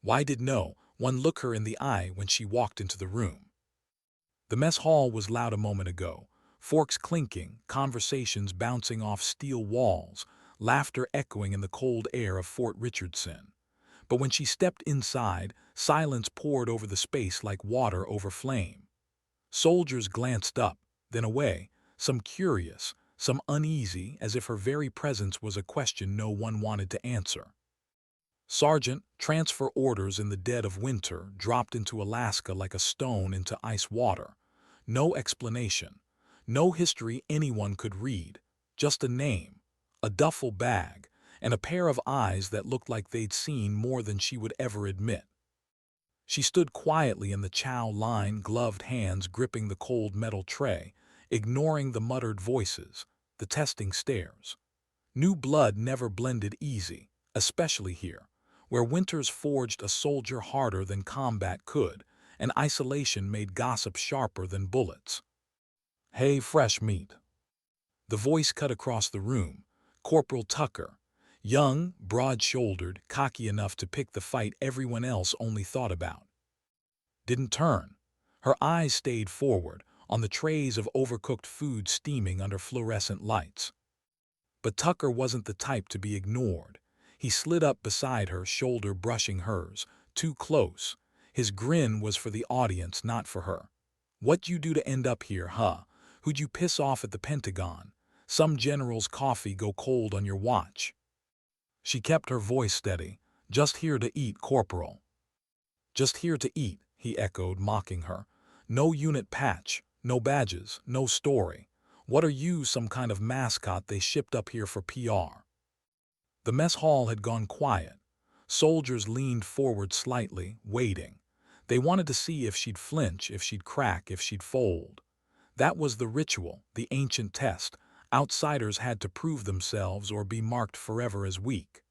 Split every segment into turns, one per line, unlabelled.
Why did no one look her in the eye when she walked into the room? The mess hall was loud a moment ago, forks clinking, conversations bouncing off steel walls, laughter echoing in the cold air of Fort Richardson. But when she stepped inside, silence poured over the space like water over flame. Soldiers glanced up, then away, some curious, some uneasy, as if her very presence was a question no one wanted to answer. Sergeant, transfer orders in the dead of winter dropped into Alaska like a stone into ice water. No explanation, no history anyone could read, just a name, a duffel bag, and a pair of eyes that looked like they'd seen more than she would ever admit. She stood quietly in the chow line, gloved hands gripping the cold metal tray, ignoring the muttered voices, the testing stares. New blood never blended easy, especially here, where winters forged a soldier harder than combat could, and isolation made gossip sharper than bullets. "Hey, fresh meat." The voice cut across the room. Corporal Tucker, young, broad-shouldered, cocky enough to pick the fight everyone else only thought about. Didn't turn. Her eyes stayed forward, on the trays of overcooked food steaming under fluorescent lights. But Tucker wasn't the type to be ignored. He slid up beside her, shoulder brushing hers, too close. His grin was for the audience, not for her. "What'd you do to end up here, huh? Who'd you piss off at the Pentagon? Some general's coffee go cold on your watch." She kept her voice steady. "Just here to eat, Corporal." "Just here to eat," he echoed, mocking her. "No unit patch, no badges, no story. What are you, some kind of mascot they shipped up here for PR?" The mess hall had gone quiet. Soldiers leaned forward slightly, waiting. They wanted to see if she'd flinch, if she'd crack, if she'd fold. That was the ritual, the ancient test. Outsiders had to prove themselves or be marked forever as weak.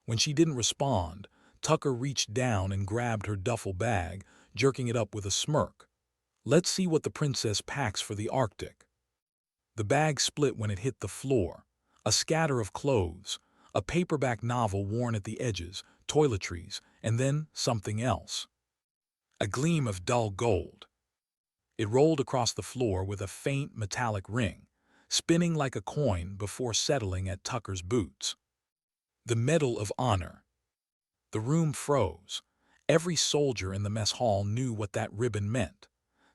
When she didn't respond, Tucker reached down and grabbed her duffel bag, jerking it up with a smirk. "Let's see what the princess packs for the Arctic." The bag split when it hit the floor. A scatter of clothes, a paperback novel worn at the edges, toiletries, and then something else. A gleam of dull gold. It rolled across the floor with a faint metallic ring, spinning like a coin before settling at Tucker's boots. The Medal of Honor. The room froze. Every soldier in the mess hall knew what that ribbon meant.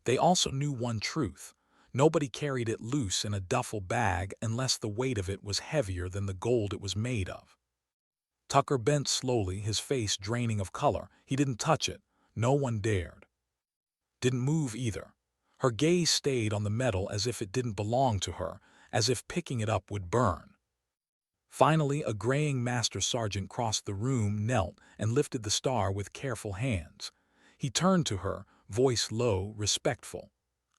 They also knew one truth. Nobody carried it loose in a duffel bag unless the weight of it was heavier than the gold it was made of. Tucker bent slowly, his face draining of color. He didn't touch it. No one dared. Didn't move either. Her gaze stayed on the medal as if it didn't belong to her, as if picking it up would burn. Finally, a graying master sergeant crossed the room, knelt, and lifted the star with careful hands. He turned to her, voice low, respectful.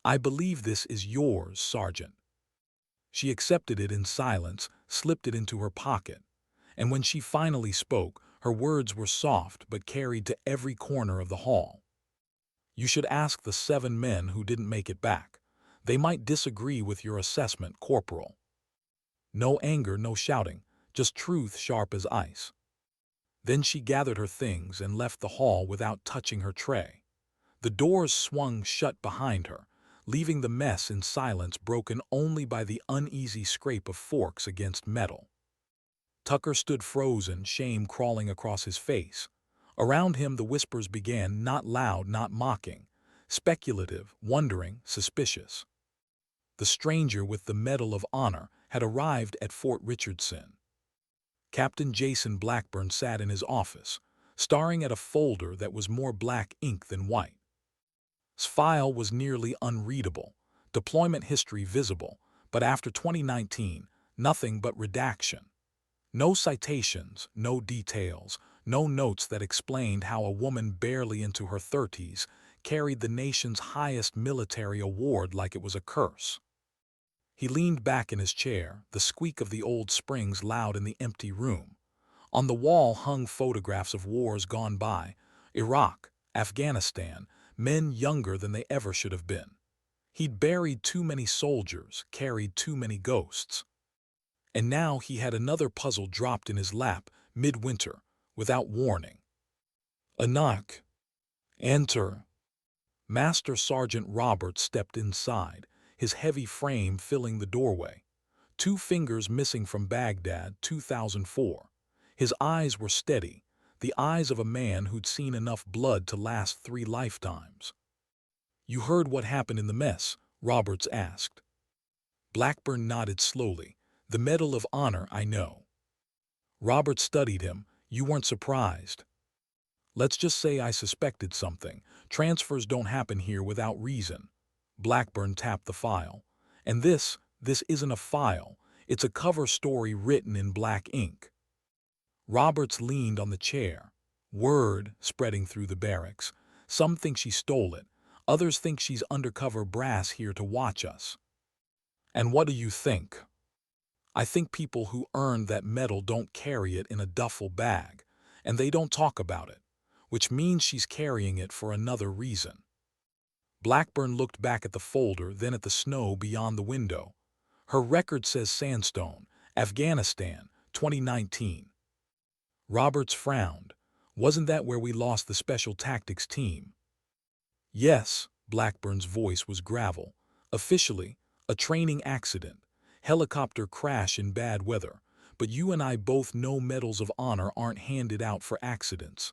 "I believe this is yours, Sergeant." She accepted it in silence, slipped it into her pocket. And when she finally spoke, her words were soft but carried to every corner of the hall. "You should ask the 7 men who didn't make it back. They might disagree with your assessment, Corporal." No anger, no shouting, just truth sharp as ice. Then she gathered her things and left the hall without touching her tray. The doors swung shut behind her, leaving the mess in silence, broken only by the uneasy scrape of forks against metal. Tucker stood frozen, shame crawling across his face. Around him the whispers began, not loud, not mocking, speculative, wondering, suspicious. The stranger with the Medal of Honor had arrived at Fort Richardson. Captain Jason Blackburn sat in his office, staring at a folder that was more black ink than white. His file was nearly unreadable, deployment history visible, but after 2019, nothing but redaction. No citations, no details, no notes that explained how a woman barely into her 30s carried the nation's highest military award like it was a curse. He leaned back in his chair, the squeak of the old springs loud in the empty room. On the wall hung photographs of wars gone by, Iraq, Afghanistan, men younger than they ever should have been. He'd buried too many soldiers, carried too many ghosts. And now he had another puzzle dropped in his lap, midwinter, without warning. A knock. Enter. Master Sergeant Roberts stepped inside, his heavy frame filling the doorway. 2 fingers missing from Baghdad, 2004. His eyes were steady, the eyes of a man who'd seen enough blood to last 3 lifetimes. "You heard what happened in the mess?" Roberts asked. Blackburn nodded slowly. "The Medal of Honor, I know." Roberts studied him. "You weren't surprised." "Let's just say I suspected something. Transfers don't happen here without reason." Blackburn tapped the file. "And this isn't a file. It's a cover story written in black ink." Roberts leaned on the chair. Word spreading through the barracks. "Some think she stole it. Others think she's undercover brass here to watch us." "And what do you think?" "I think people who earned that medal don't carry it in a duffel bag, and they don't talk about it, which means she's carrying it for another reason." Blackburn looked back at the folder, then at the snow beyond the window. "Her record says Sandstone, Afghanistan, 2019. Roberts frowned. "Wasn't that where we lost the special tactics team?" "Yes," Blackburn's voice was gravel. "Officially, a training accident. Helicopter crash in bad weather. But you and I both know medals of honor aren't handed out for accidents."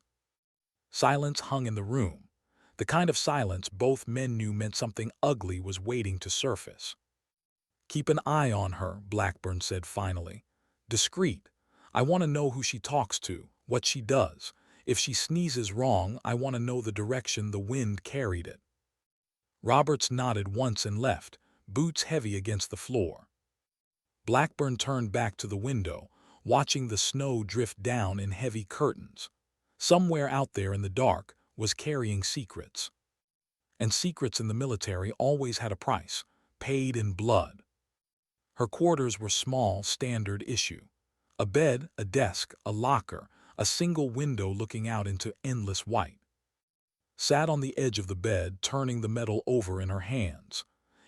Silence hung in the room. The kind of silence both men knew meant something ugly was waiting to surface. "Keep an eye on her," Blackburn said finally. "Discreet. I want to know who she talks to, what she does. If she sneezes wrong, I want to know the direction the wind carried it." Roberts nodded once and left, boots heavy against the floor. Blackburn turned back to the window, watching the snow drift down in heavy curtains. Somewhere out there in the dark was carrying secrets. And secrets in the military always had a price, paid in blood. Her quarters were small, standard issue. A bed, a desk, a locker, a single window looking out into endless white. Sat on the edge of the bed, turning the medal over in her hands.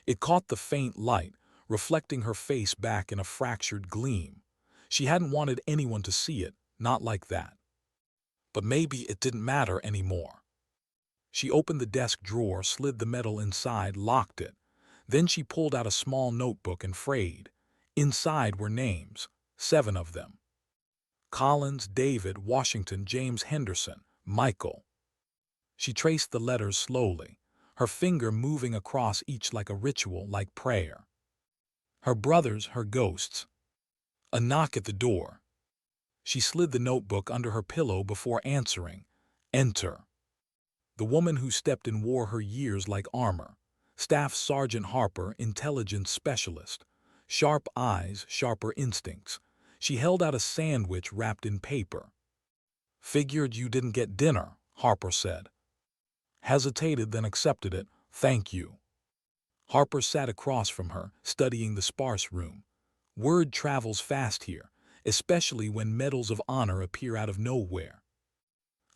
It caught the faint light, reflecting her face back in a fractured gleam. She hadn't wanted anyone to see it, not like that. But maybe it didn't matter anymore. She opened the desk drawer, slid the medal inside, locked it. Then she pulled out a small notebook and frayed. Inside were names, 7 of them. Collins, David, Washington, James Henderson, Michael. She traced the letters slowly, her finger moving across each like a ritual, like prayer. Her brothers, her ghosts. A knock at the door. She slid the notebook under her pillow before answering. Enter. The woman who stepped in wore her years like armor. Staff Sergeant Harper, intelligence specialist. Sharp eyes, sharper instincts. She held out a sandwich wrapped in paper. "Figured you didn't get dinner," Harper said. Hesitated, then accepted it. "Thank you." Harper sat across from her, studying the sparse room. Word travels fast here, especially when medals of honor appear out of nowhere.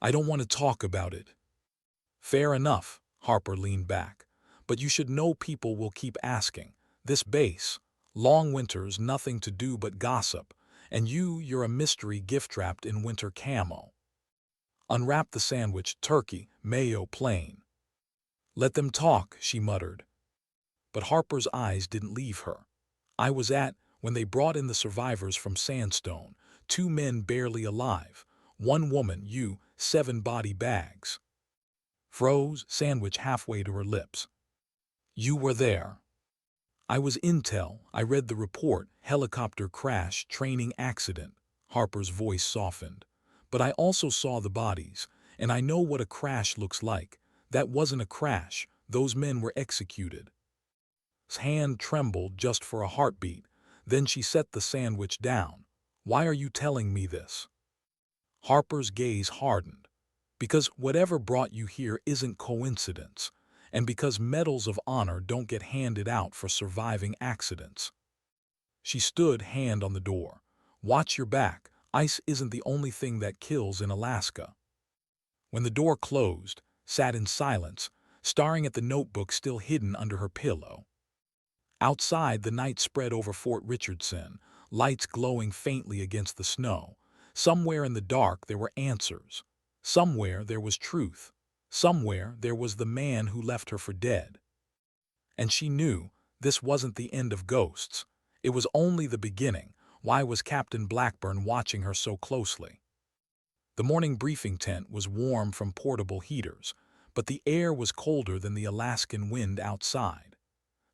"I don't want to talk about it." "Fair enough," Harper leaned back. "But you should know people will keep asking. This base, long winters, nothing to do but gossip. And you're a mystery gift wrapped in winter camo." Unwrapped the sandwich, turkey, mayo, plain. "Let them talk," she muttered. But Harper's eyes didn't leave her. "I was at when they brought in the survivors from Sandstone, 2 men barely alive, 1 woman, 7 body bags." Froze, sandwich halfway to her lips. "You were there." "I was intel. I read the report, helicopter crash, training accident." Harper's voice softened. "But I also saw the bodies, and I know what a crash looks like. That wasn't a crash. Those men were executed." His hand trembled just for a heartbeat. Then she set the sandwich down. "Why are you telling me this?" Harper's gaze hardened. "Because whatever brought you here isn't coincidence, and because medals of honor don't get handed out for surviving accidents." She stood, hand on the door. "Watch your back. Ice isn't the only thing that kills in Alaska." When the door closed, sat in silence, staring at the notebook still hidden under her pillow. Outside, the night spread over Fort Richardson, lights glowing faintly against the snow. Somewhere in the dark there were answers. Somewhere there was truth. Somewhere there was the man who left her for dead. And she knew this wasn't the end of ghosts. It was only the beginning. Why was Captain Blackburn watching her so closely? The morning briefing tent was warm from portable heaters, but the air was colder than the Alaskan wind outside.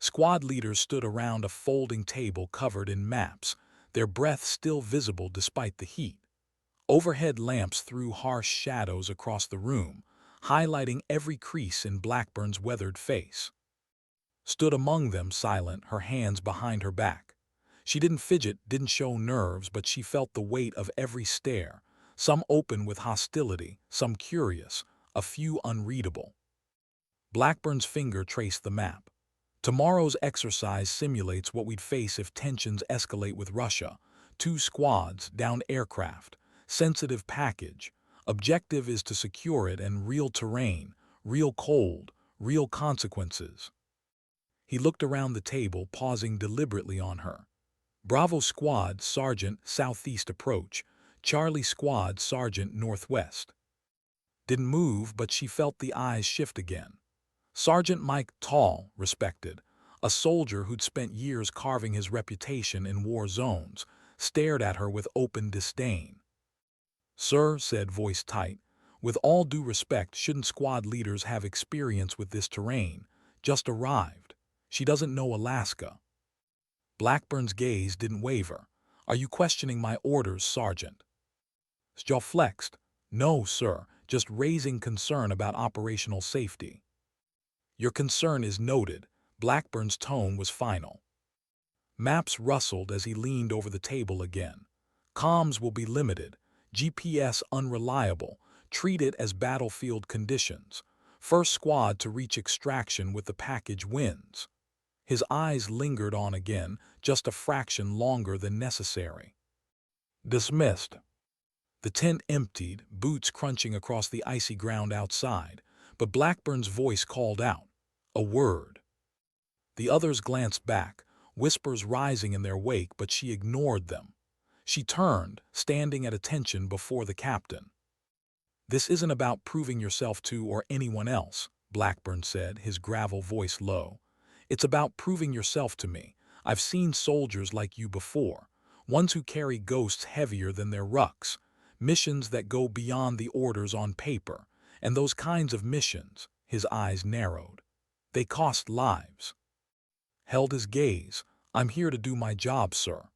Squad leaders stood around a folding table covered in maps, their breath still visible despite the heat. Overhead lamps threw harsh shadows across the room, highlighting every crease in Blackburn's weathered face. Stood among them silent, her hands behind her back. She didn't fidget, didn't show nerves, but she felt the weight of every stare, some open with hostility, some curious, a few unreadable. Blackburn's finger traced the map. Tomorrow's exercise simulates what we'd face if tensions escalate with Russia. 2 squads, downed aircraft, sensitive package. Objective is to secure it, and real terrain, real cold, real consequences. He looked around the table, pausing deliberately on her. Bravo Squad, Sergeant, southeast approach. Charlie Squad, Sergeant, northwest. Didn't move, but she felt the eyes shift again. Sergeant Mike, tall, respected, a soldier who'd spent years carving his reputation in war zones, stared at her with open disdain. "Sir," said, voice tight, "with all due respect, shouldn't squad leaders have experience with this terrain? Just arrived. She doesn't know Alaska." Blackburn's gaze didn't waver. "Are you questioning my orders, Sergeant?" His jaw flexed. "No, sir, just raising concern about operational safety." "Your concern is noted." Blackburn's tone was final. Maps rustled as he leaned over the table again. "Comms will be limited. GPS unreliable. Treat it as battlefield conditions. First squad to reach extraction with the package wins." His eyes lingered on again, just a fraction longer than necessary. "Dismissed." The tent emptied, boots crunching across the icy ground outside, but Blackburn's voice called out, "A word." The others glanced back, whispers rising in their wake, but she ignored them. She turned, standing at attention before the captain. "This isn't about proving yourself to or anyone else," Blackburn said, his gravel voice low. "It's about proving yourself to me. I've seen soldiers like you before, ones who carry ghosts heavier than their rucks, missions that go beyond the orders on paper, and those kinds of missions," his eyes narrowed, "they cost lives." Held his gaze. "I'm here to do my job, sir."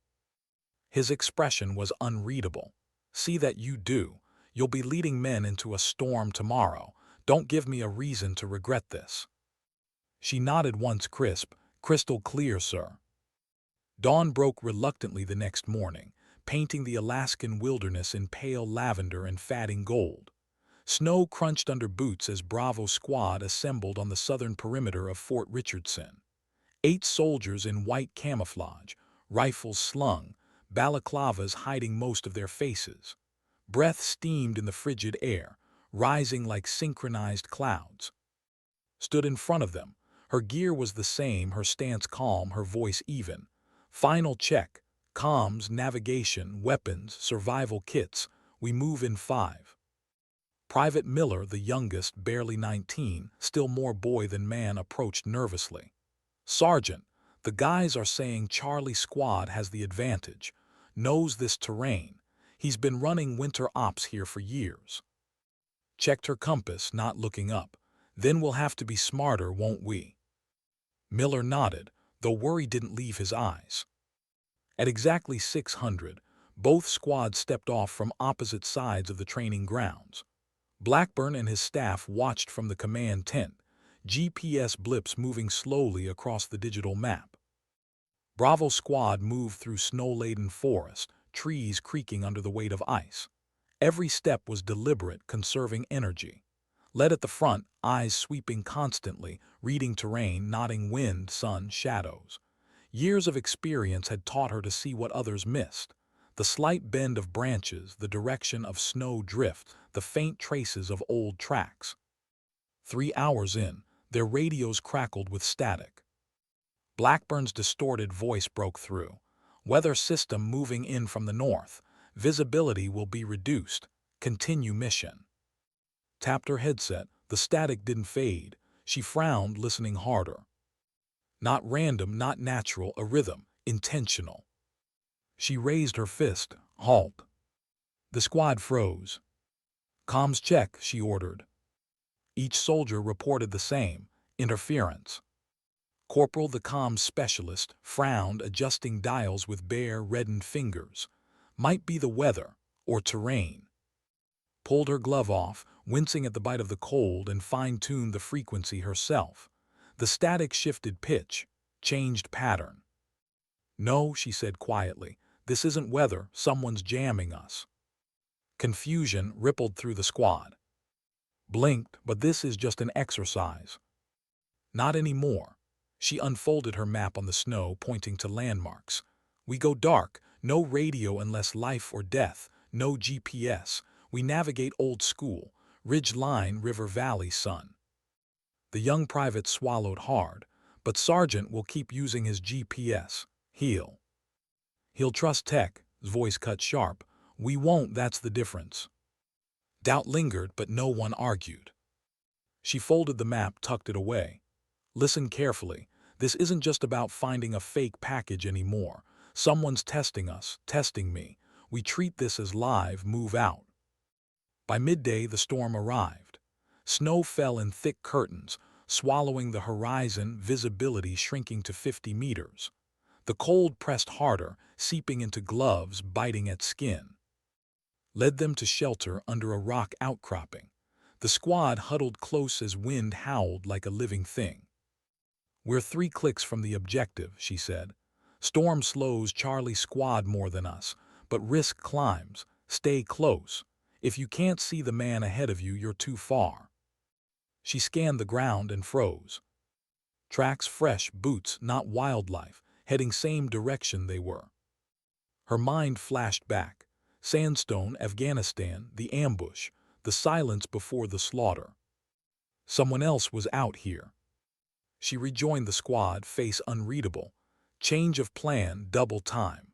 His expression was unreadable. "See that you do. You'll be leading men into a storm tomorrow. Don't give me a reason to regret this." She nodded once, crisp, "Crystal clear, sir." Dawn broke reluctantly the next morning, painting the Alaskan wilderness in pale lavender and fatting gold. Snow crunched under boots as Bravo Squad assembled on the southern perimeter of Fort Richardson. 8 soldiers in white camouflage, rifles slung, balaclavas hiding most of their faces. Breath steamed in the frigid air, rising like synchronized clouds. Stood in front of them. Her gear was the same, her stance calm, her voice even. "Final check. Comms, navigation, weapons, survival kits. We move in 5. Private Miller, the youngest, barely 19, still more boy than man, approached nervously. "Sergeant, the guys are saying Charlie Squad has the advantage. Knows this terrain. He's been running winter ops here for years." Checked her compass, not looking up. "Then we'll have to be smarter, won't we?" Miller nodded, though worry didn't leave his eyes. At exactly 600, both squads stepped off from opposite sides of the training grounds. Blackburn and his staff watched from the command tent, GPS blips moving slowly across the digital map. Bravo Squad moved through snow-laden forest, trees creaking under the weight of ice. Every step was deliberate, conserving energy. Led at the front, eyes sweeping constantly, reading terrain, nodding wind, sun, shadows. Years of experience had taught her to see what others missed. The slight bend of branches, the direction of snow drift, the faint traces of old tracks. 3 hours in, their radios crackled with static. Blackburn's distorted voice broke through. "Weather system moving in from the north. Visibility will be reduced. Continue mission." tapped her headset. The static didn't fade. She frowned, listening harder. Not random, not natural, a rhythm, intentional. She raised her fist. Halt. The squad froze. Comms check, she ordered. Each soldier reported the same. Interference. Corporal, the comms specialist, frowned, adjusting dials with bare, reddened fingers. Might be the weather, or terrain. Pulled her glove off, wincing at the bite of the cold, and fine-tuned the frequency herself. The static shifted pitch, changed pattern. No, she said quietly, this isn't weather, someone's jamming us. Confusion rippled through the squad. Blinked, but this is just an exercise. Not anymore. She unfolded her map on the snow, pointing to landmarks. We go dark, no radio unless life or death, no GPS. We navigate old school, ridge line, river valley, sun. The young private swallowed hard, but Sergeant will keep using his GPS. He'll trust tech, his voice cut sharp. We won't, that's the difference. Doubt lingered, but no one argued. She folded the map, tucked it away. Listen carefully. This isn't just about finding a fake package anymore. Someone's testing us, testing me. We treat this as live, move out. By midday, the storm arrived. Snow fell in thick curtains, swallowing the horizon, visibility shrinking to 50 meters. The cold pressed harder, seeping into gloves, biting at skin. Led them to shelter under a rock outcropping. The squad huddled close as wind howled like a living thing. We're 3 clicks from the objective, she said. Storm slows Charlie squad more than us, but risk climbs. Stay close. If you can't see the man ahead of you, you're too far. She scanned the ground and froze. Tracks fresh, boots, not wildlife, heading same direction they were. Her mind flashed back. Sandstone, Afghanistan, the ambush, the silence before the slaughter. Someone else was out here. She rejoined the squad, face unreadable. Change of plan, double time.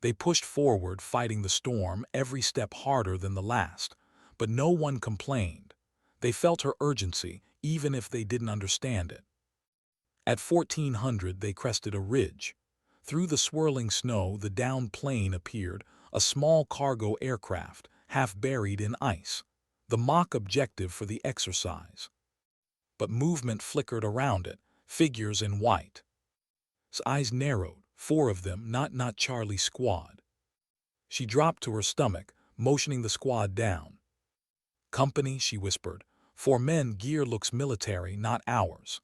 They pushed forward, fighting the storm, every step harder than the last. But no one complained. They felt her urgency, even if they didn't understand it. At 1400, they crested a ridge. Through the swirling snow, the downed plane appeared, a small cargo aircraft, half buried in ice. The mock objective for the exercise. But movement flickered around it, figures in white. His eyes narrowed, 4 of them, not Charlie's squad. She dropped to her stomach, motioning the squad down. Company, she whispered. 4 men, gear looks military, not ours.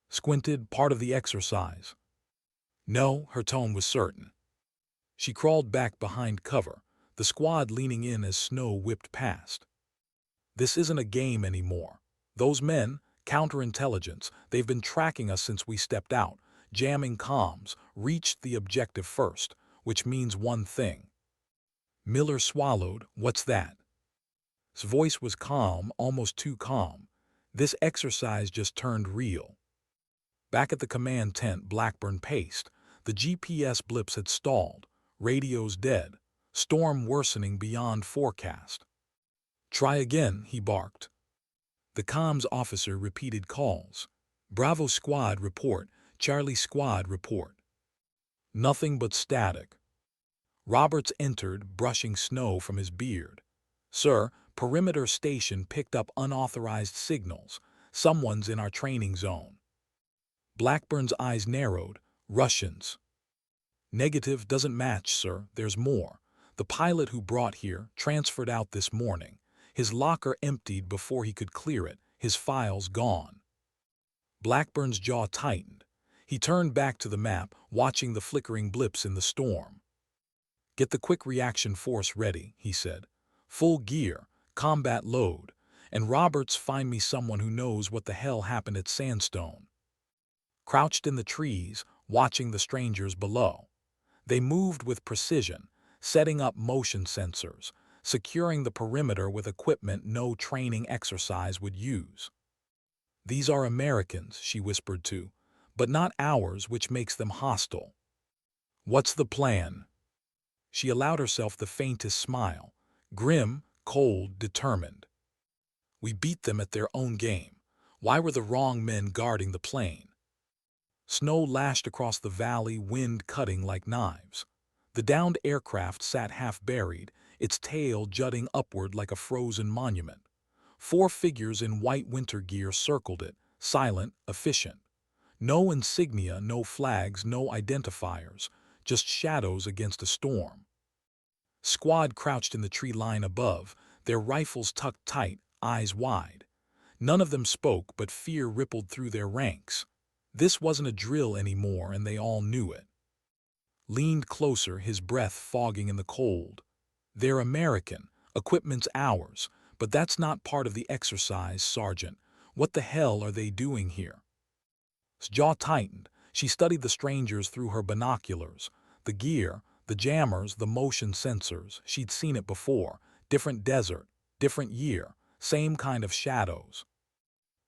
Squinted, part of the exercise. No, her tone was certain. She crawled back behind cover, the squad leaning in as snow whipped past. This isn't a game anymore. Those men, counterintelligence, they've been tracking us since we stepped out, jamming comms, reached the objective first, which means one thing. Miller swallowed. What's that? His voice was calm, almost too calm. This exercise just turned real. Back at the command tent, Blackburn paced. The GPS blips had stalled. Radios dead. Storm worsening beyond forecast. Try again, he barked. The comms officer repeated calls. Bravo squad report. Charlie squad report. Nothing but static. Roberts entered, brushing snow from his beard. Sir, perimeter station picked up unauthorized signals. Someone's in our training zone. Blackburn's eyes narrowed. Russians. Negative, doesn't match, sir. There's more. The pilot who brought here transferred out this morning. His locker emptied before he could clear it, his files gone. Blackburn's jaw tightened. He turned back to the map, watching the flickering blips in the storm. Get the quick reaction force ready, he said. Full gear, combat load, and Roberts, find me someone who knows what the hell happened at Sandstone. Crouched in the trees, watching the strangers below. They moved with precision, setting up motion sensors, securing the perimeter with equipment no training exercise would use. These are Americans, she whispered to, but not ours, which makes them hostile. What's the plan? She allowed herself the faintest smile, grim, cold, determined. We beat them at their own game. Why were the wrong men guarding the plane? Snow lashed across the valley, wind cutting like knives. The downed aircraft sat half-buried, its tail jutting upward like a frozen monument. 4 figures in white winter gear circled it, silent, efficient. No insignia, no flags, no identifiers, just shadows against a storm. Squad crouched in the tree line above, their rifles tucked tight, eyes wide. None of them spoke, but fear rippled through their ranks. This wasn't a drill anymore, and they all knew it. Leaned closer, his breath fogging in the cold. They're American, equipment's ours, but that's not part of the exercise, Sergeant. What the hell are they doing here? His jaw tightened. She studied the strangers through her binoculars. The gear, the jammers, the motion sensors. She'd seen it before. Different desert, different year, same kind of shadows.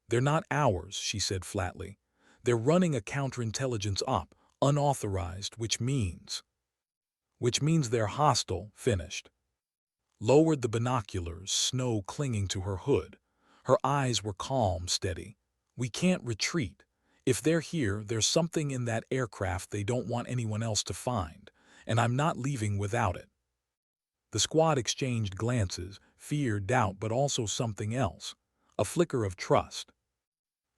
They're not ours, she said flatly. They're running a counterintelligence op, unauthorized, which means they're hostile, finished. Lowered the binoculars, snow clinging to her hood. Her eyes were calm, steady. We can't retreat. If they're here, there's something in that aircraft they don't want anyone else to find, and I'm not leaving without it. The squad exchanged glances, fear, doubt, but also something else. A flicker of trust.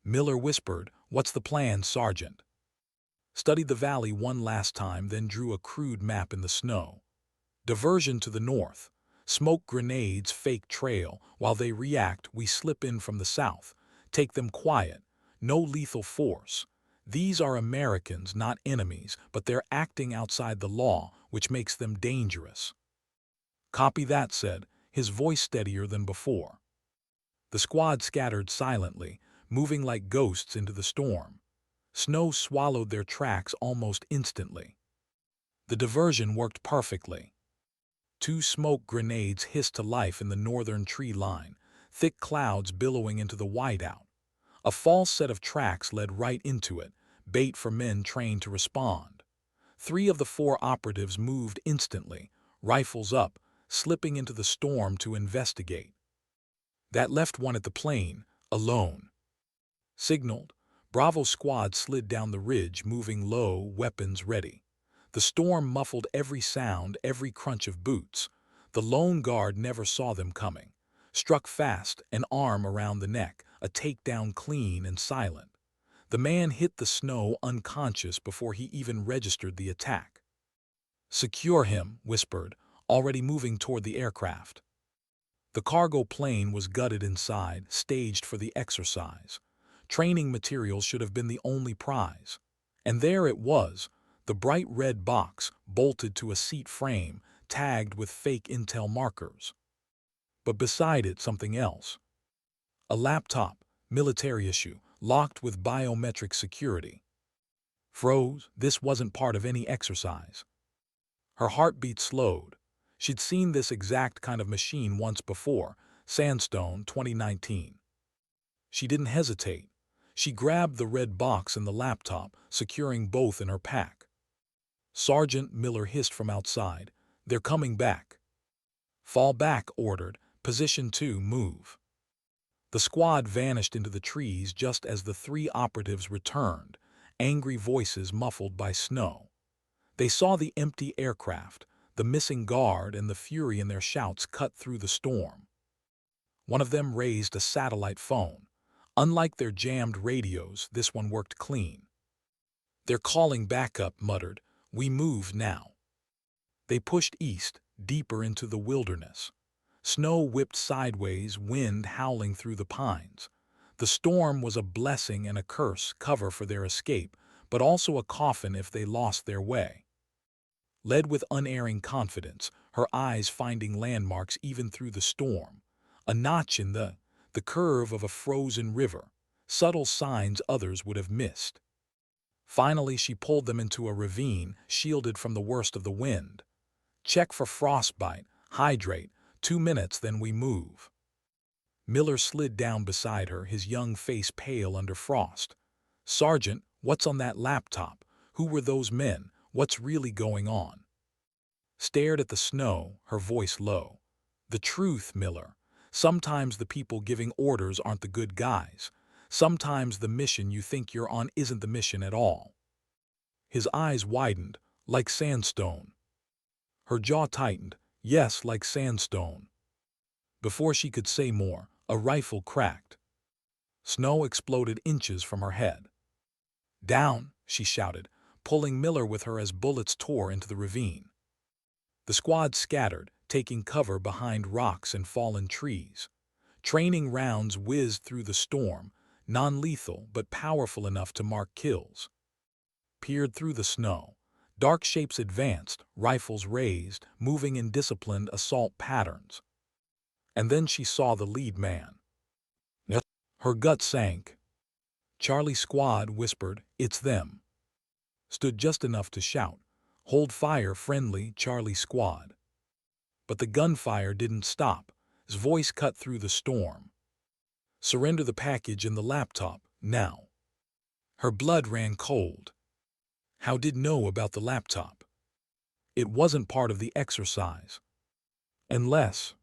Miller whispered, "What's the plan, Sergeant?" Studied the valley one last time, then drew a crude map in the snow. Diversion to the north. Smoke grenades, fake trail. While they react, we slip in from the south. Take them quiet. No lethal force. These are Americans, not enemies, but they're acting outside the law, which makes them dangerous. Copy that, said, his voice steadier than before. The squad scattered silently, moving like ghosts into the storm. Snow swallowed their tracks almost instantly. The diversion worked perfectly. 2 smoke grenades hissed to life in the northern tree line, thick clouds billowing into the whiteout. A false set of tracks led right into it, bait for men trained to respond. 3 of the 4 operatives moved instantly, rifles up, slipping into the storm to investigate. That left one at the plane, alone. Signaled, Bravo squad slid down the ridge, moving low, weapons ready. The storm muffled every sound, every crunch of boots. The lone guard never saw them coming. Struck fast, an arm around the neck, a takedown clean and silent. The man hit the snow unconscious before he even registered the attack. "Secure him," whispered, already moving toward the aircraft. The cargo plane was gutted inside, staged for the exercise. Training materials should have been the only prize. And there it was, the bright red box, bolted to a seat frame, tagged with fake intel markers. But beside it, something else. A laptop, military issue, locked with biometric security. Froze, this wasn't part of any exercise. Her heartbeat slowed. She'd seen this exact kind of machine once before, Sandstone, 2019. She didn't hesitate. She grabbed the red box and the laptop, securing both in her pack. "Sergeant," Miller hissed from outside, "they're coming back." "Fall back," ordered. "Position 2, move." The squad vanished into the trees just as the 3 operatives returned, angry voices muffled by snow. They saw the empty aircraft, the missing guard, and the fury in their shouts cut through the storm. One of them raised a satellite phone. Unlike their jammed radios, this one worked clean. "They're calling backup," muttered. "We move now." They pushed east, deeper into the wilderness. Snow whipped sideways, wind howling through the pines. The storm was a blessing and a curse, cover for their escape, but also a coffin if they lost their way. Led with unerring confidence, her eyes finding landmarks even through the storm. A notch in the curve of a frozen river, subtle signs others would have missed. Finally, she pulled them into a ravine, shielded from the worst of the wind. "Check for frostbite, hydrate, 2 minutes, then we move." Miller slid down beside her, his young face pale under frost. "Sergeant, what's on that laptop? Who were those men? What's really going on?" Stared at the snow, her voice low. "The truth, Miller. Sometimes the people giving orders aren't the good guys. Sometimes the mission you think you're on isn't the mission at all. His eyes widened, like sandstone. Her jaw tightened, yes, like sandstone. Before she could say more, a rifle cracked. Snow exploded inches from her head. "Down!" she shouted, pulling Miller with her as bullets tore into the ravine. The squad scattered, taking cover behind rocks and fallen trees. Training rounds whizzed through the storm, non-lethal but powerful enough to mark kills. Peered through the snow. Dark shapes advanced, rifles raised, moving in disciplined assault patterns. And then she saw the lead man. Yes. Her gut sank. Charlie Squad whispered, "It's them." Stood just enough to shout, "Hold fire, friendly Charlie Squad." But the gunfire didn't stop. His voice cut through the storm. "Surrender the package and the laptop, now." Her blood ran cold. How did know about the laptop? It wasn't part of the exercise. Unless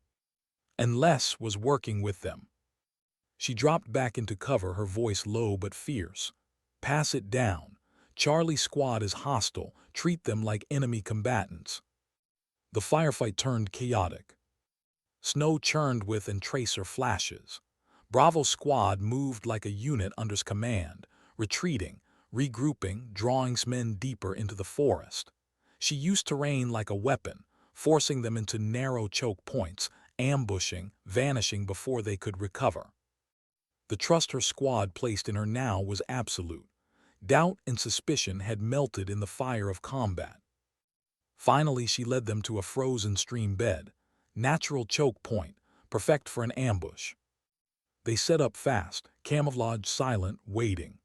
was working with them. She dropped back into cover, her voice low but fierce. "Pass it down. Charlie Squad is hostile. Treat them like enemy combatants." The firefight turned chaotic. Snow churned with and tracer flashes. Bravo Squad moved like a unit under command, retreating, regrouping, drawing men deeper into the forest. She used terrain like a weapon, forcing them into narrow choke points, ambushing, vanishing before they could recover. The trust her squad placed in her now was absolute. Doubt and suspicion had melted in the fire of combat. Finally, she led them to a frozen stream bed, natural choke point, perfect for an ambush. They set up fast, camouflaged, silent, waiting.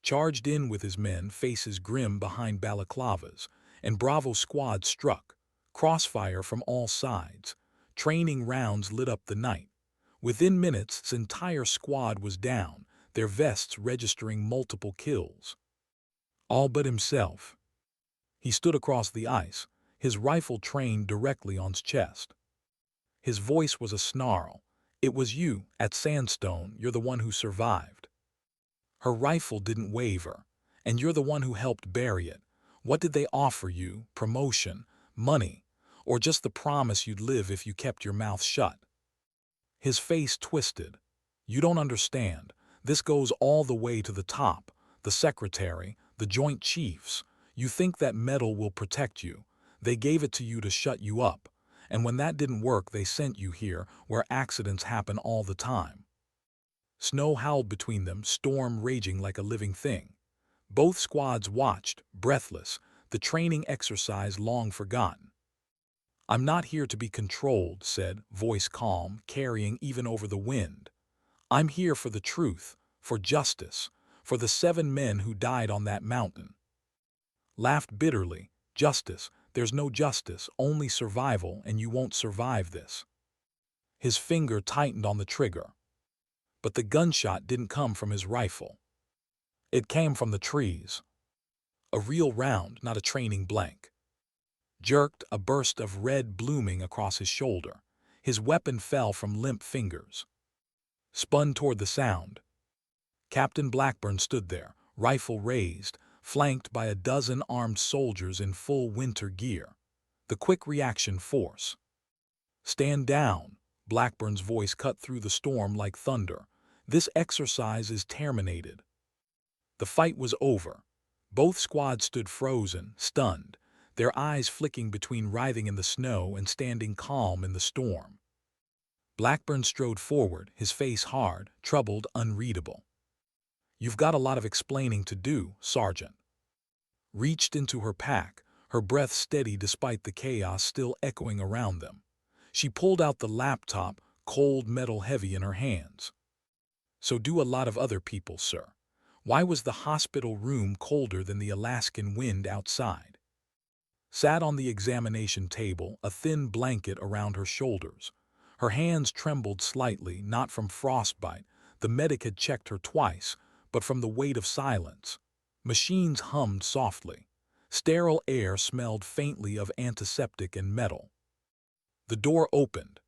Charged in with his men, faces grim behind balaclavas, and Bravo Squad struck. Crossfire from all sides. Training rounds lit up the night. Within minutes, his entire squad was down, their vests registering multiple kills. All but himself. He stood across the ice, his rifle trained directly on his chest. His voice was a snarl. "It was you, at Sandstone, you're the one who survived. Her rifle didn't waver, and you're the one who helped bury it. What did they offer you? Promotion? Money? Or just the promise you'd live if you kept your mouth shut?" His face twisted. "You don't understand. This goes all the way to the top, the secretary, the Joint Chiefs. You think that medal will protect you. They gave it to you to shut you up. And when that didn't work, they sent you here, where accidents happen all the time." Snow howled between them, storm raging like a living thing. Both squads watched, breathless, the training exercise long forgotten. "I'm not here to be controlled," said, voice calm, carrying even over the wind. "I'm here for the truth, for justice, for the 7 men who died on that mountain." Laughed bitterly. "Justice? There's no justice, only survival, and you won't survive this." His finger tightened on the trigger. But the gunshot didn't come from his rifle. It came from the trees. A real round, not a training blank. Jerked, a burst of red blooming across his shoulder. His weapon fell from limp fingers. Spun toward the sound. Captain Blackburn stood there, rifle raised, flanked by a dozen armed soldiers in full winter gear. The quick reaction force. "Stand down," Blackburn's voice cut through the storm like thunder. "This exercise is terminated." The fight was over. Both squads stood frozen, stunned, their eyes flicking between writhing in the snow and standing calm in the storm. Blackburn strode forward, his face hard, troubled, unreadable. "You've got a lot of explaining to do, Sergeant." Reached into her pack, her breath steady despite the chaos still echoing around them. She pulled out the laptop, cold metal heavy in her hands. "So do a lot of other people, sir. Why was the hospital room colder than the Alaskan wind outside?" Sat on the examination table, a thin blanket around her shoulders. Her hands trembled slightly, not from frostbite. The medic had checked her twice, but from the weight of silence. Machines hummed softly. Sterile air smelled faintly of antiseptic and metal. The door opened.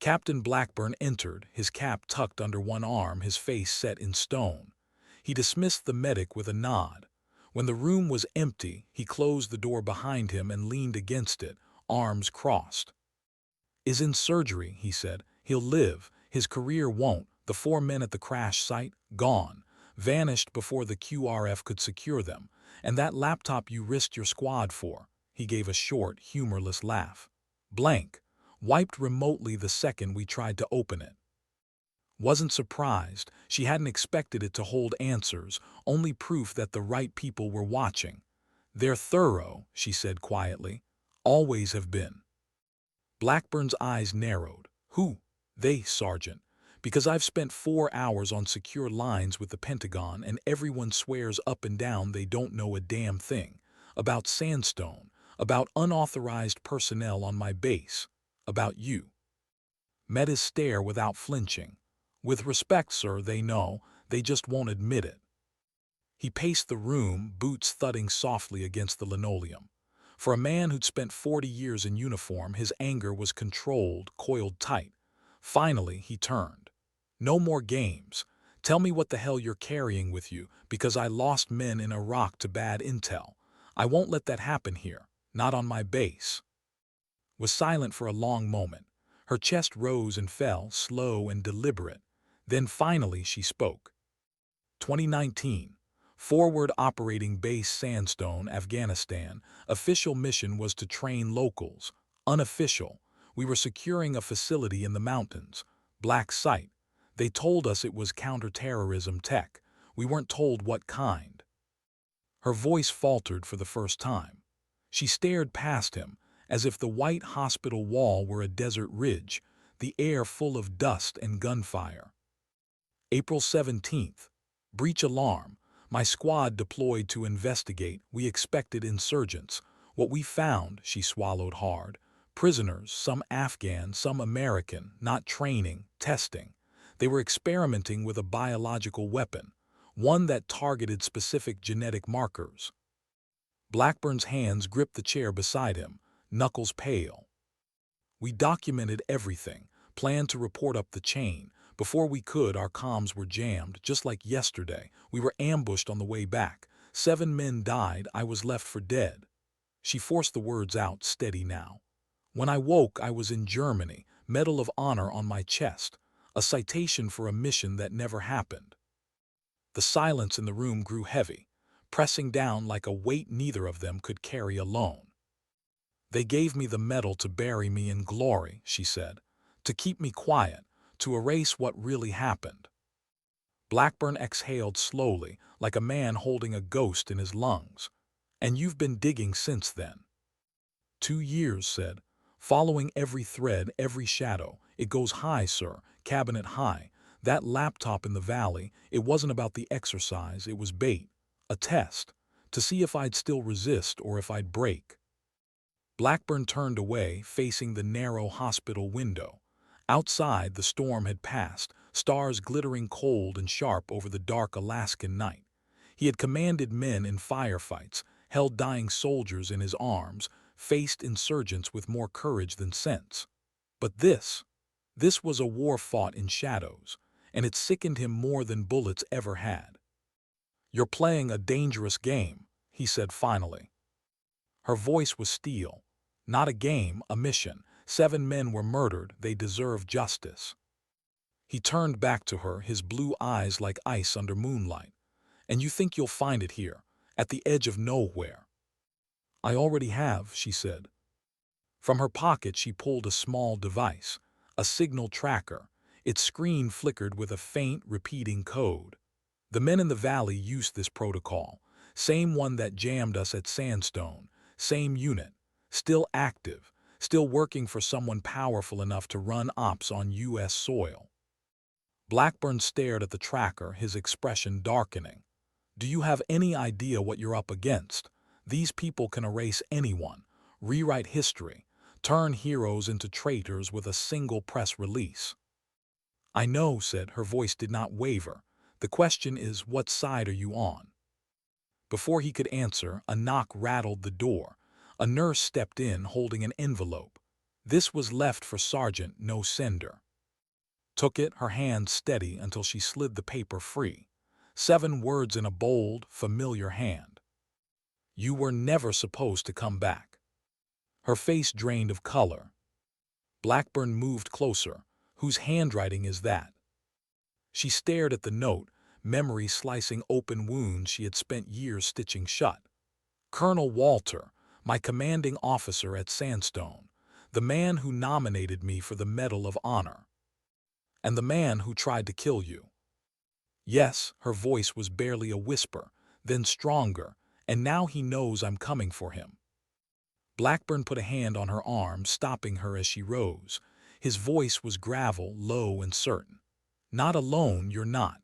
Captain Blackburn entered, his cap tucked under one arm, his face set in stone. He dismissed the medic with a nod. When the room was empty, he closed the door behind him and leaned against it, arms crossed. "Is in surgery," he said. "He'll live. His career won't. The 4 men at the crash site, gone. Vanished before the QRF could secure them. And that laptop you risked your squad for," he gave a short, humorless laugh. "Blank. Wiped remotely the second we tried to open it." Wasn't surprised. She hadn't expected it to hold answers, only proof that the right people were watching. "They're thorough," she said quietly. "Always have been." Blackburn's eyes narrowed. "Who?" "They, Sergeant. Because I've spent 4 hours on secure lines with the Pentagon and everyone swears up and down they don't know a damn thing. About Sandstone, about unauthorized personnel on my base, about you." Met his stare without flinching. "With respect, sir, they know. They just won't admit it." He paced the room, boots thudding softly against the linoleum. For a man who'd spent 40 years in uniform, his anger was controlled, coiled tight. Finally, he turned. "No more games. Tell me what the hell you're carrying with you, because I lost men in Iraq to bad intel. I won't let that happen here. Not on my base." Was silent for a long moment. Her chest rose and fell, slow and deliberate. Then finally she spoke. 2019. Forward Operating Base Sandstone, Afghanistan. Official mission was to train locals. Unofficial. We were securing a facility in the mountains. Black site. They told us it was counterterrorism tech. We weren't told what kind. Her voice faltered for the first time. She stared past him, as if the white hospital wall were a desert ridge, the air full of dust and gunfire. April 17th. Breach alarm. My squad deployed to investigate. We expected insurgents. What we found, she swallowed hard. Prisoners, some Afghan, some American, not training, testing. They were experimenting with a biological weapon, one that targeted specific genetic markers. Blackburn's hands gripped the chair beside him, knuckles pale. "We documented everything, planned to report up the chain. Before we could, our comms were jammed, just like yesterday. We were ambushed on the way back. 7 men died, I was left for dead." She forced the words out, steady now. "When I woke, I was in Germany, Medal of Honor on my chest, a citation for a mission that never happened." The silence in the room grew heavy, pressing down like a weight neither of them could carry alone. "They gave me the medal to bury me in glory," she said, "to keep me quiet, to erase what really happened." Blackburn exhaled slowly, like a man holding a ghost in his lungs. "And you've been digging since then?" 2 years, said. "Following every thread, every shadow. It goes high, sir, cabinet high. That laptop in the valley, it wasn't about the exercise, it was bait. A test. To see if I'd still resist or if I'd break." Blackburn turned away, facing the narrow hospital window. Outside, the storm had passed, stars glittering cold and sharp over the dark Alaskan night. He had commanded men in firefights, held dying soldiers in his arms, faced insurgents with more courage than sense. But this was a war fought in shadows, and it sickened him more than bullets ever had. "You're playing a dangerous game," he said finally. Her voice was steel. "Not a game, a mission. 7 men were murdered, they deserve justice." He turned back to her, his blue eyes like ice under moonlight. "And you think you'll find it here, at the edge of nowhere?" "I already have," she said. From her pocket she pulled a small device, a signal tracker. Its screen flickered with a faint, repeating code. "The men in the valley used this protocol. Same one that jammed us at Sandstone. Same unit. Still active. Still working for someone powerful enough to run ops on U.S. soil." Blackburn stared at the tracker, his expression darkening. "Do you have any idea what you're up against? These people can erase anyone, rewrite history, turn heroes into traitors with a single press release." "I know," said. Her voice did not waver. "The question is, what side are you on?" Before he could answer, a knock rattled the door. A nurse stepped in, holding an envelope. This was left for Sergeant No Sender. Took it, her hand steady until she slid the paper free. 7 words in a bold, familiar hand. You were never supposed to come back. Her face drained of color. Blackburn moved closer. Whose handwriting is that? She stared at the note, memory slicing open wounds she had spent years stitching shut. Colonel Walter, my commanding officer at Sandstone, the man who nominated me for the Medal of Honor. And the man who tried to kill you. Yes, her voice was barely a whisper, then stronger, and now he knows I'm coming for him. Blackburn put a hand on her arm, stopping her as she rose. His voice was gravel, low and certain. Not alone, you're not.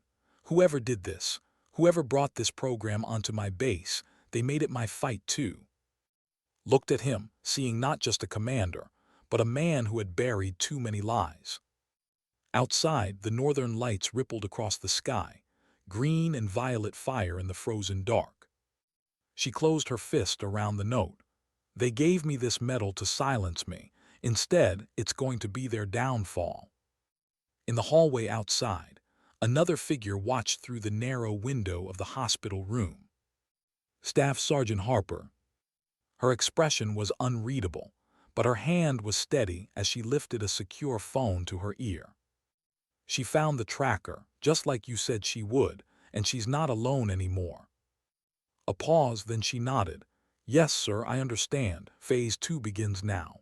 Whoever did this, whoever brought this program onto my base, they made it my fight too. Looked at him, seeing not just a commander, but a man who had buried too many lies. Outside, the northern lights rippled across the sky, green and violet fire in the frozen dark. She closed her fist around the note. They gave me this medal to silence me. Instead, it's going to be their downfall. In the hallway outside, another figure watched through the narrow window of the hospital room. Staff Sergeant Harper. Her expression was unreadable, but her hand was steady as she lifted a secure phone to her ear. She found the tracker, just like you said she would, and she's not alone anymore. A pause, then she nodded. Yes, sir, I understand. Phase 2 begins now.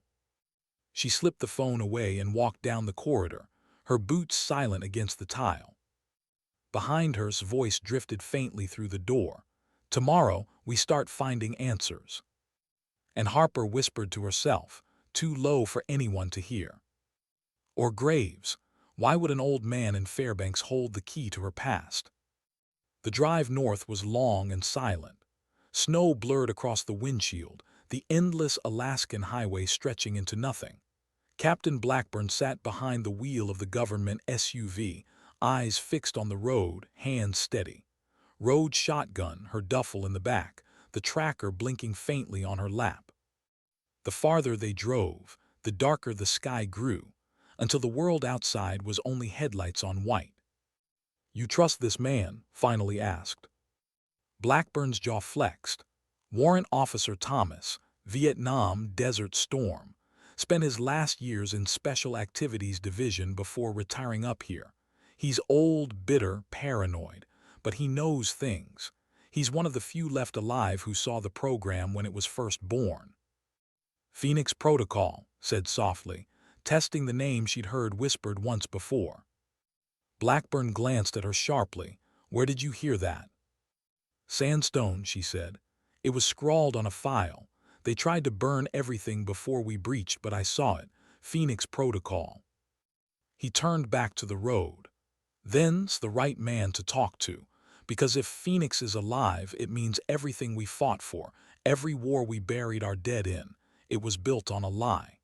She slipped the phone away and walked down the corridor, her boots silent against the tile. Behind her's voice drifted faintly through the door. Tomorrow, we start finding answers. And Harper whispered to herself, too low for anyone to hear. Or graves. Why would an old man in Fairbanks hold the key to her past? The drive north was long and silent. Snow blurred across the windshield, the endless Alaskan highway stretching into nothing. Captain Blackburn sat behind the wheel of the government SUV, eyes fixed on the road, hands steady. Rode shotgun, her duffel in the back, the tracker blinking faintly on her lap. The farther they drove, the darker the sky grew, until the world outside was only headlights on white. You trust this man? Finally asked. Blackburn's jaw flexed. Warrant Officer Thomas, Vietnam Desert Storm, spent his last years in Special Activities Division before retiring up here. He's old, bitter, paranoid, but he knows things. He's one of the few left alive who saw the program when it was first born. Phoenix Protocol, said softly, testing the name she'd heard whispered once before. Blackburn glanced at her sharply. Where did you hear that? Sandstone, she said. It was scrawled on a file. They tried to burn everything before we breached, but I saw it. Phoenix Protocol. He turned back to the road. Then's the right man to talk to, because if Phoenix is alive, it means everything we fought for, every war we buried our dead in, it was built on a lie.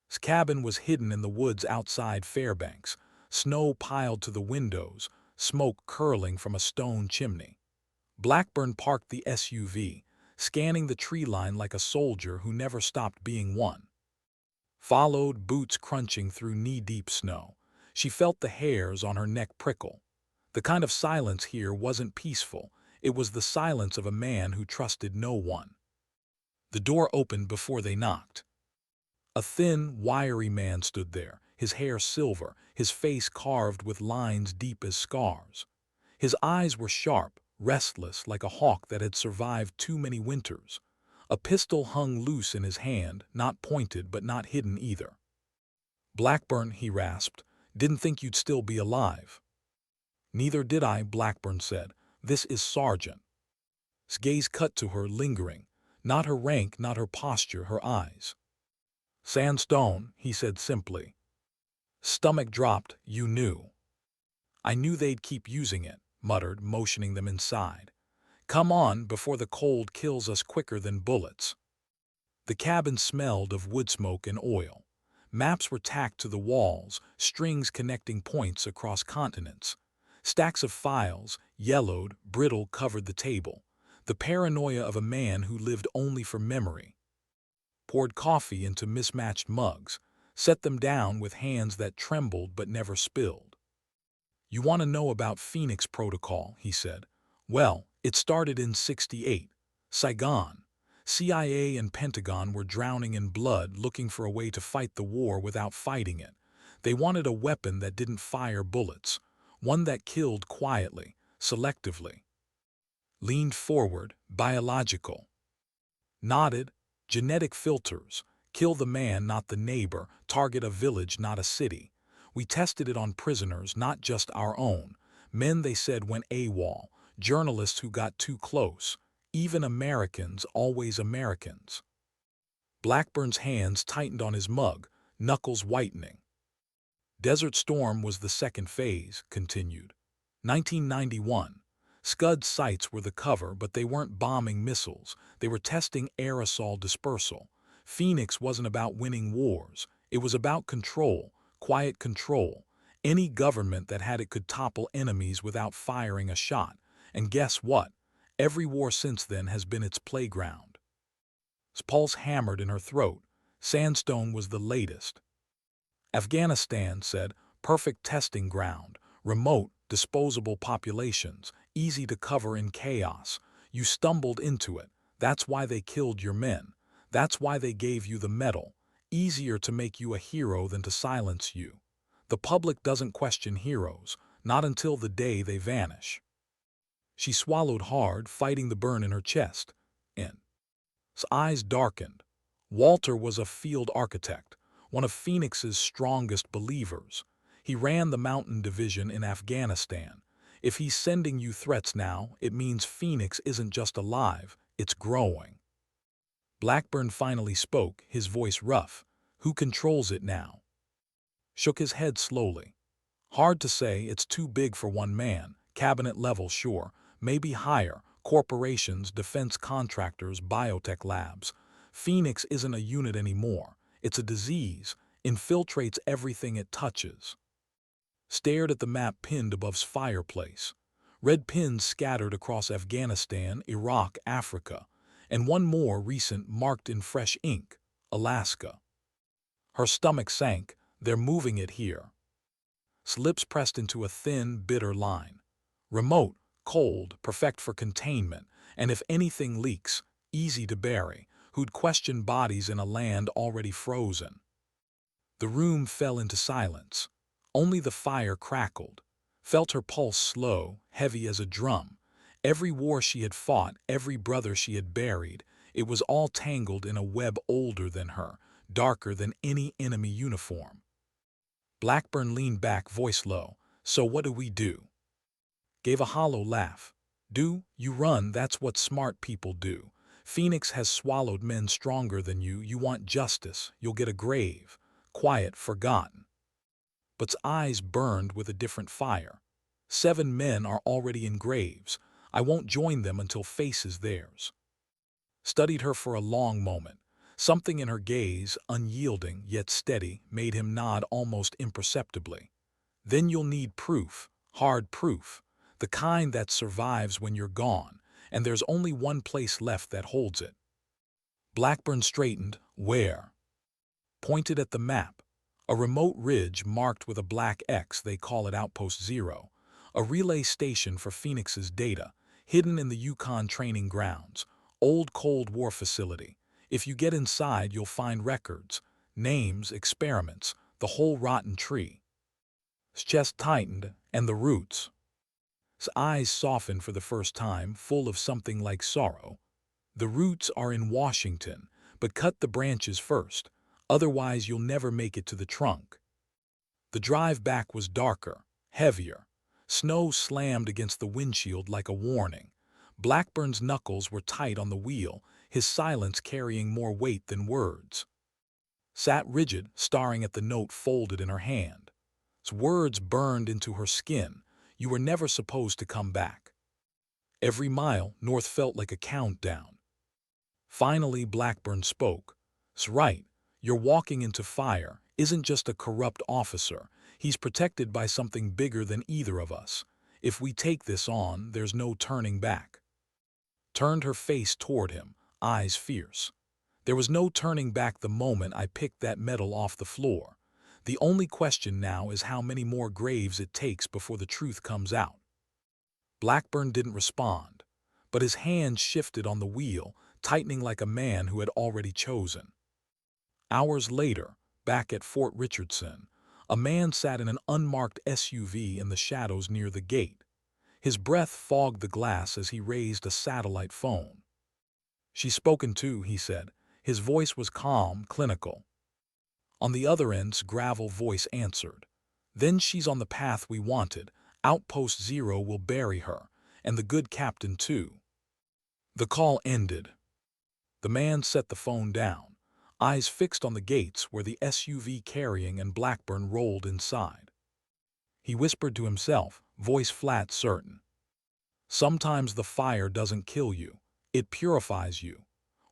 His cabin was hidden in the woods outside Fairbanks, snow piled to the windows, smoke curling from a stone chimney. Blackburn parked the SUV, scanning the tree line like a soldier who never stopped being one. Followed, boots crunching through knee-deep snow. She felt the hairs on her neck prickle. The kind of silence here wasn't peaceful. It was the silence of a man who trusted no one. The door opened before they knocked. A thin, wiry man stood there, his hair silver, his face carved with lines deep as scars. His eyes were sharp, restless like a hawk that had survived too many winters. A pistol hung loose in his hand, not pointed but not hidden either. Blackburn, he rasped, didn't think you'd still be alive. Neither did I, Blackburn said. This is Sergeant. His gaze cut to her, lingering. Not her rank, not her posture, her eyes. Sandstone, he said simply. Stomach dropped. You knew. I knew they'd keep using it, muttered, motioning them inside. Come on, before the cold kills us quicker than bullets. The cabin smelled of wood smoke and oil. Maps were tacked to the walls, strings connecting points across continents. Stacks of files, yellowed, brittle, covered the table. The paranoia of a man who lived only for memory. poured coffee into mismatched mugs, set them down with hands that trembled but never spilled. "You want to know about Phoenix Protocol," he said. "Well, it started in '68. Saigon. CIA and Pentagon were drowning in blood looking for a way to fight the war without fighting it. They wanted a weapon that didn't fire bullets, one that killed quietly, selectively." Leaned forward, biological. Nodded, genetic filters. Kill the man, not the neighbor. Target a village, not a city. We tested it on prisoners, not just our own. Men they said went AWOL. Journalists who got too close. Even Americans, always Americans. Blackburn's hands tightened on his mug, knuckles whitening. Desert Storm was the second phase, continued. 1991. Scud sites were the cover, but they weren't bombing missiles. They were testing aerosol dispersal. Phoenix wasn't about winning wars. It was about control, quiet control. Any government that had it could topple enemies without firing a shot. And guess what? Every war since then has been its playground. His pulse hammered in her throat. Sandstone was the latest. Afghanistan, said, perfect testing ground. Remote, disposable populations, easy to cover in chaos. You stumbled into it. That's why they killed your men. That's why they gave you the medal. Easier to make you a hero than to silence you. The public doesn't question heroes, not until the day they vanish. She swallowed hard, fighting the burn in her chest. And his eyes darkened. Walter was a field architect, one of Phoenix's strongest believers. He ran the Mountain Division in Afghanistan. If he's sending you threats now, it means Phoenix isn't just alive, it's growing. Blackburn finally spoke, his voice rough. Who controls it now? Shook his head slowly. Hard to say, it's too big for one man. Cabinet level, sure. Maybe higher. Corporations, defense contractors, biotech labs. Phoenix isn't a unit anymore. It's a disease. Infiltrates everything it touches. Stared at the map pinned above his fireplace. Red pins scattered across Afghanistan, Iraq, Africa, and one more recent marked in fresh ink, Alaska. Her stomach sank. They're moving it here. His lips pressed into a thin, bitter line. Remote, cold, perfect for containment, and if anything leaks, easy to bury. Who'd question bodies in a land already frozen? The room fell into silence. Only the fire crackled. Felt her pulse slow, heavy as a drum. Every war she had fought, every brother she had buried, it was all tangled in a web older than her, darker than any enemy uniform. Blackburn leaned back, voice low. So what do we do? Gave a hollow laugh. Do? You run, that's what smart people do. Phoenix has swallowed men stronger than you. You want justice, you'll get a grave. Quiet, forgotten. But's eyes burned with a different fire. 7 men are already in graves. I won't join them until faces theirs. Studied her for a long moment. Something in her gaze, unyielding yet steady, made him nod almost imperceptibly. Then you'll need proof, hard proof, the kind that survives when you're gone, and there's only one place left that holds it. Blackburn straightened. Where? Pointed at the map. A remote ridge marked with a black X, they call it Outpost Zero. A relay station for Phoenix's data, hidden in the Yukon training grounds. Old Cold War facility. If you get inside, you'll find records, names, experiments, the whole rotten tree. His chest tightened, and the roots. His eyes softened for the first time, full of something like sorrow. The roots are in Washington, but cut the branches first. Otherwise, you'll never make it to the trunk. The drive back was darker, heavier. Snow slammed against the windshield like a warning. Blackburn's knuckles were tight on the wheel, his silence carrying more weight than words. Sat rigid, staring at the note folded in her hand. His words burned into her skin. You were never supposed to come back. Every mile north felt like a countdown. Finally, Blackburn spoke. It's right. You're walking into fire. Isn't just a corrupt officer. He's protected by something bigger than either of us. If we take this on, there's no turning back. Turned her face toward him, eyes fierce. There was no turning back the moment I picked that metal off the floor. The only question now is how many more graves it takes before the truth comes out. Blackburn didn't respond, but his hand shifted on the wheel, tightening like a man who had already chosen. Hours later, back at Fort Richardson, a man sat in an unmarked SUV in the shadows near the gate. His breath fogged the glass as he raised a satellite phone. "She's spoken to," he said. His voice was calm, clinical. On the other end's gravel voice answered. "Then she's on the path we wanted. Outpost Zero will bury her, and the good captain too." The call ended. The man set the phone down, eyes fixed on the gates where the SUV carrying and Blackburn rolled inside. He whispered to himself, voice flat, certain. "Sometimes the fire doesn't kill you. It purifies you."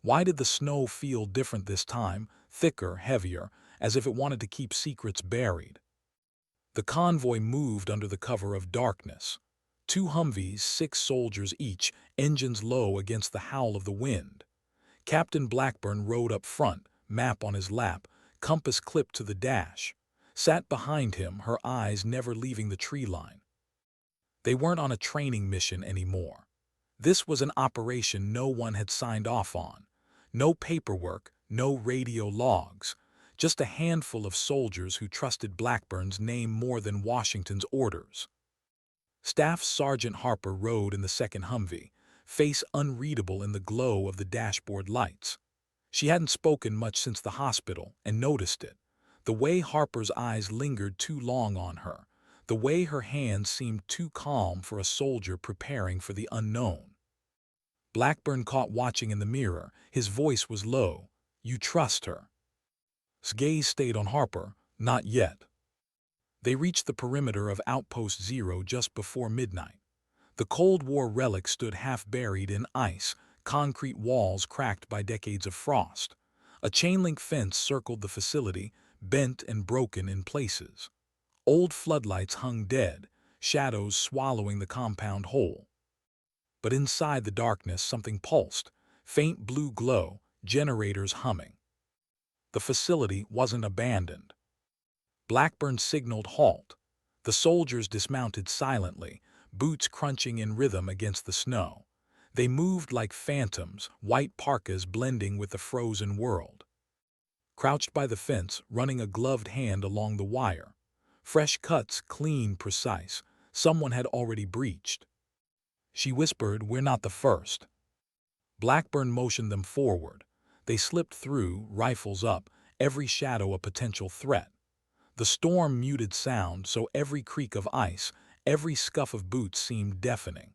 Why did the snow feel different this time, thicker, heavier, as if it wanted to keep secrets buried? The convoy moved under the cover of darkness. 2 Humvees, 6 soldiers each, engines low against the howl of the wind. Captain Blackburn rode up front, map on his lap, compass clipped to the dash. Sat behind him, her eyes never leaving the tree line. They weren't on a training mission anymore. This was an operation no one had signed off on. No paperwork, no radio logs. Just a handful of soldiers who trusted Blackburn's name more than Washington's orders. Staff Sergeant Harper rode in the second Humvee, face unreadable in the glow of the dashboard lights. She hadn't spoken much since the hospital and noticed it. The way Harper's eyes lingered too long on her. The way her hands seemed too calm for a soldier preparing for the unknown. Blackburn caught watching in the mirror. His voice was low. "You trust her?" His gaze stayed on Harper. "Not yet." They reached the perimeter of Outpost Zero just before midnight. The Cold War relic stood half buried in ice, concrete walls cracked by decades of frost. A chain-link fence circled the facility, bent and broken in places. Old floodlights hung dead, shadows swallowing the compound whole. But inside the darkness something pulsed, faint blue glow, generators humming. The facility wasn't abandoned. Blackburn signaled halt. The soldiers dismounted silently, boots crunching in rhythm against the snow. They moved like phantoms, white parkas blending with the frozen world. Crouched by the fence, running a gloved hand along the wire. Fresh cuts, clean, precise. Someone had already breached. She whispered, "We're not the first." Blackburn motioned them forward. They slipped through, rifles up, every shadow a potential threat. The storm muted sound, so every creak of ice, every scuff of boots seemed deafening.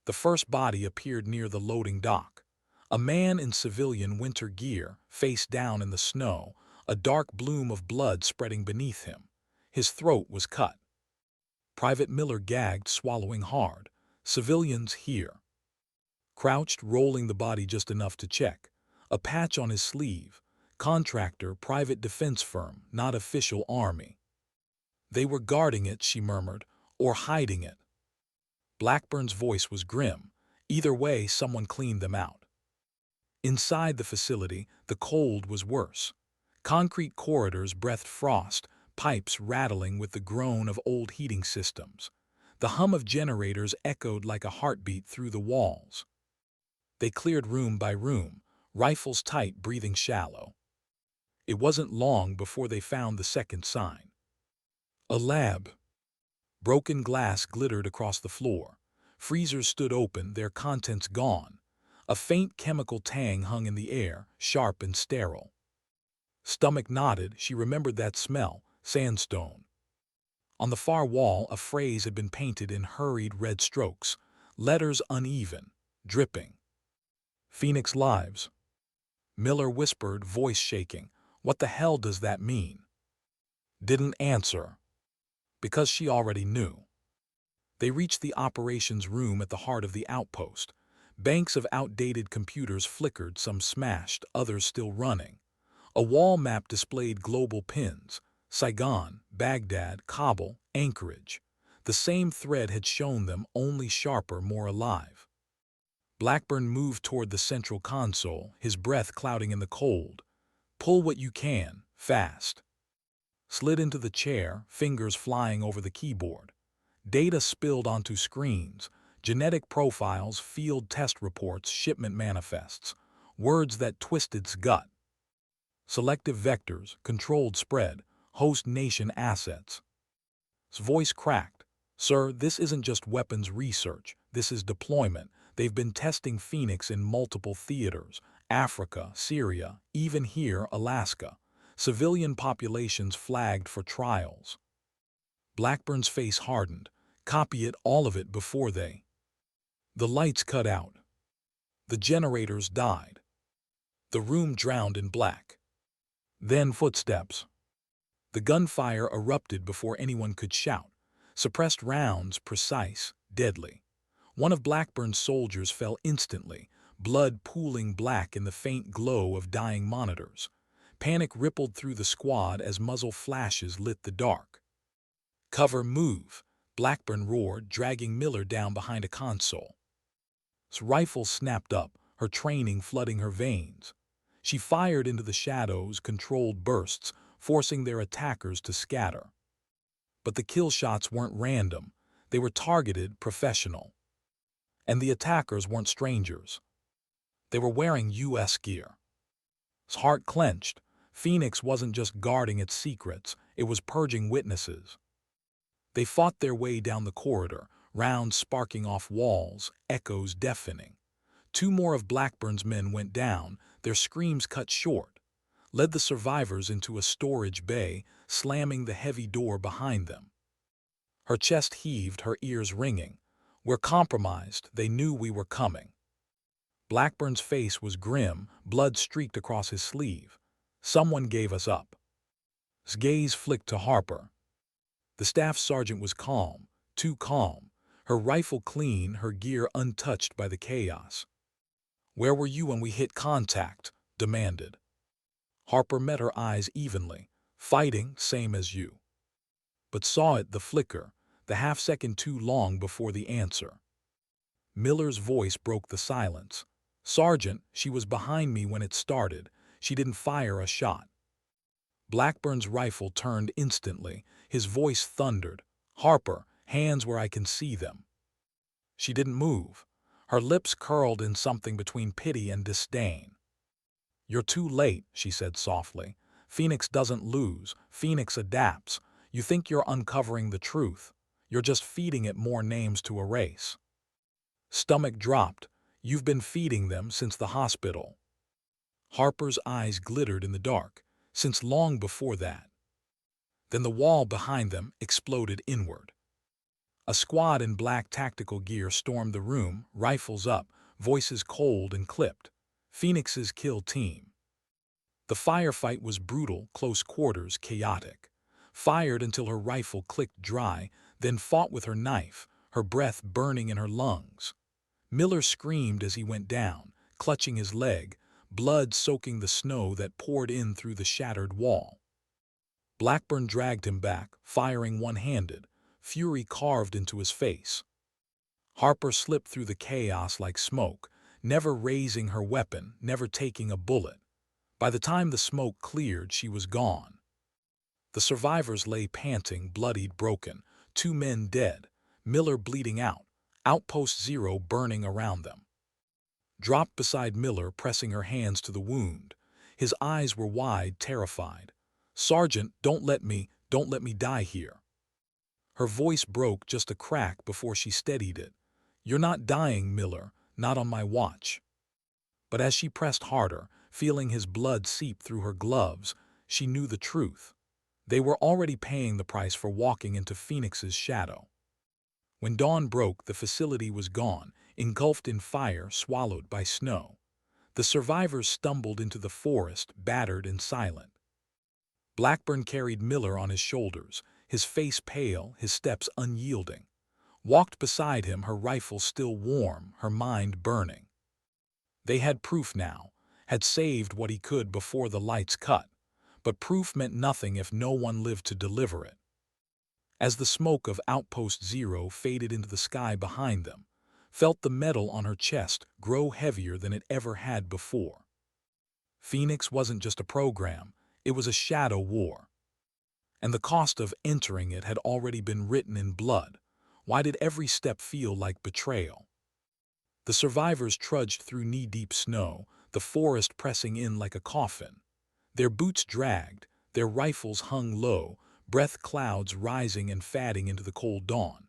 The first body appeared near the loading dock. A man in civilian winter gear, face down in the snow, a dark bloom of blood spreading beneath him. His throat was cut. Private Miller gagged, swallowing hard. "Civilians here." Crouched, rolling the body just enough to check. A patch on his sleeve. Contractor, private defense firm, not official army. "They were guarding it," she murmured, "or hiding it." Blackburn's voice was grim. Either way, someone cleaned them out. Inside the facility, the cold was worse. Concrete corridors breathed frost, pipes rattling with the groan of old heating systems. The hum of generators echoed like a heartbeat through the walls. They cleared room by room, rifles tight, breathing shallow. It wasn't long before they found the second sign. A lab. Broken glass glittered across the floor. Freezers stood open, their contents gone. A faint chemical tang hung in the air, sharp and sterile. Stomach knotted, she remembered that smell, sandstone. On the far wall, a phrase had been painted in hurried red strokes, letters uneven, dripping. "Phoenix Lives." Miller whispered, voice shaking. "What the hell does that mean?" Didn't answer. Because she already knew. They reached the operations room at the heart of the outpost. Banks of outdated computers flickered, some smashed, others still running. A wall map displayed global pins: Saigon, Baghdad, Kabul, Anchorage. The same thread had shown them, only sharper, more alive. Blackburn moved toward the central console, his breath clouding in the cold. Pull what you can, fast. Slid into the chair, fingers flying over the keyboard. Data spilled onto screens, genetic profiles, field test reports, shipment manifests, words that twisted gut. Selective vectors, controlled spread, host nation assets. His voice cracked. Sir, this isn't just weapons research, this is deployment. They've been testing Phoenix in multiple theaters, Africa, Syria, even here, Alaska. Civilian populations flagged for trials. Blackburn's face hardened. Copy it, all of it, before they. The lights cut out. The generators died. The room drowned in black. Then footsteps. The gunfire erupted before anyone could shout. Suppressed rounds, precise, deadly. One of Blackburn's soldiers fell instantly, blood pooling black in the faint glow of dying monitors. Panic rippled through the squad as muzzle flashes lit the dark. Cover, move, Blackburn roared, dragging Miller down behind a console. His rifle snapped up, her training flooding her veins. She fired into the shadows, controlled bursts, forcing their attackers to scatter. But the kill shots weren't random. They were targeted, professional. And the attackers weren't strangers. They were wearing U.S. gear. His heart clenched. Phoenix wasn't just guarding its secrets, it was purging witnesses. They fought their way down the corridor, rounds sparking off walls, echoes deafening. Two more of Blackburn's men went down, their screams cut short. Led the survivors into a storage bay, slamming the heavy door behind them. Her chest heaved, her ears ringing. We're compromised, they knew we were coming. Blackburn's face was grim, blood streaked across his sleeve. Someone gave us up. His gaze flicked to Harper. The staff sergeant was calm, too calm, her rifle clean, her gear untouched by the chaos. Where were you when we hit contact? Demanded. Harper met her eyes evenly. Fighting, same as you. But saw it, the flicker, the half-second too long before the answer. Miller's voice broke the silence. Sergeant, she was behind me when it started. She didn't fire a shot. Blackburn's rifle turned instantly. His voice thundered. Harper, hands where I can see them. She didn't move. Her lips curled in something between pity and disdain. You're too late, she said softly. Phoenix doesn't lose. Phoenix adapts. You think you're uncovering the truth. You're just feeding it more names to erase. Stomach dropped. You've been feeding them since the hospital. Harper's eyes glittered in the dark, since long before that. Then the wall behind them exploded inward. A squad in black tactical gear stormed the room, rifles up, voices cold and clipped. Phoenix's kill team. The firefight was brutal, close quarters, chaotic. Fired until her rifle clicked dry, then fought with her knife, her breath burning in her lungs. Miller screamed as he went down, clutching his leg, blood soaking the snow that poured in through the shattered wall. Blackburn dragged him back, firing one-handed, fury carved into his face. Harper slipped through the chaos like smoke, never raising her weapon, never taking a bullet. By the time the smoke cleared, she was gone. The survivors lay panting, bloodied, broken, 2 men dead, Miller bleeding out, Outpost Zero burning around them. Dropped beside Miller, pressing her hands to the wound. His eyes were wide, terrified. Sergeant, don't let me die here. Her voice broke just a crack before she steadied it. You're not dying, Miller, not on my watch. But as she pressed harder, feeling his blood seep through her gloves, she knew the truth. They were already paying the price for walking into Phoenix's shadow. When dawn broke, the facility was gone, engulfed in fire, swallowed by snow. The survivors stumbled into the forest, battered and silent. Blackburn carried Miller on his shoulders, his face pale, his steps unyielding. Walked beside him, her rifle still warm, her mind burning. They had proof now, had saved what he could before the lights cut, but proof meant nothing if no one lived to deliver it. As the smoke of Outpost Zero faded into the sky behind them, felt the metal on her chest grow heavier than it ever had before. Phoenix wasn't just a program, it was a shadow war. And the cost of entering it had already been written in blood. Why did every step feel like betrayal? The survivors trudged through knee-deep snow, the forest pressing in like a coffin. Their boots dragged, their rifles hung low, breath clouds rising and fading into the cold dawn.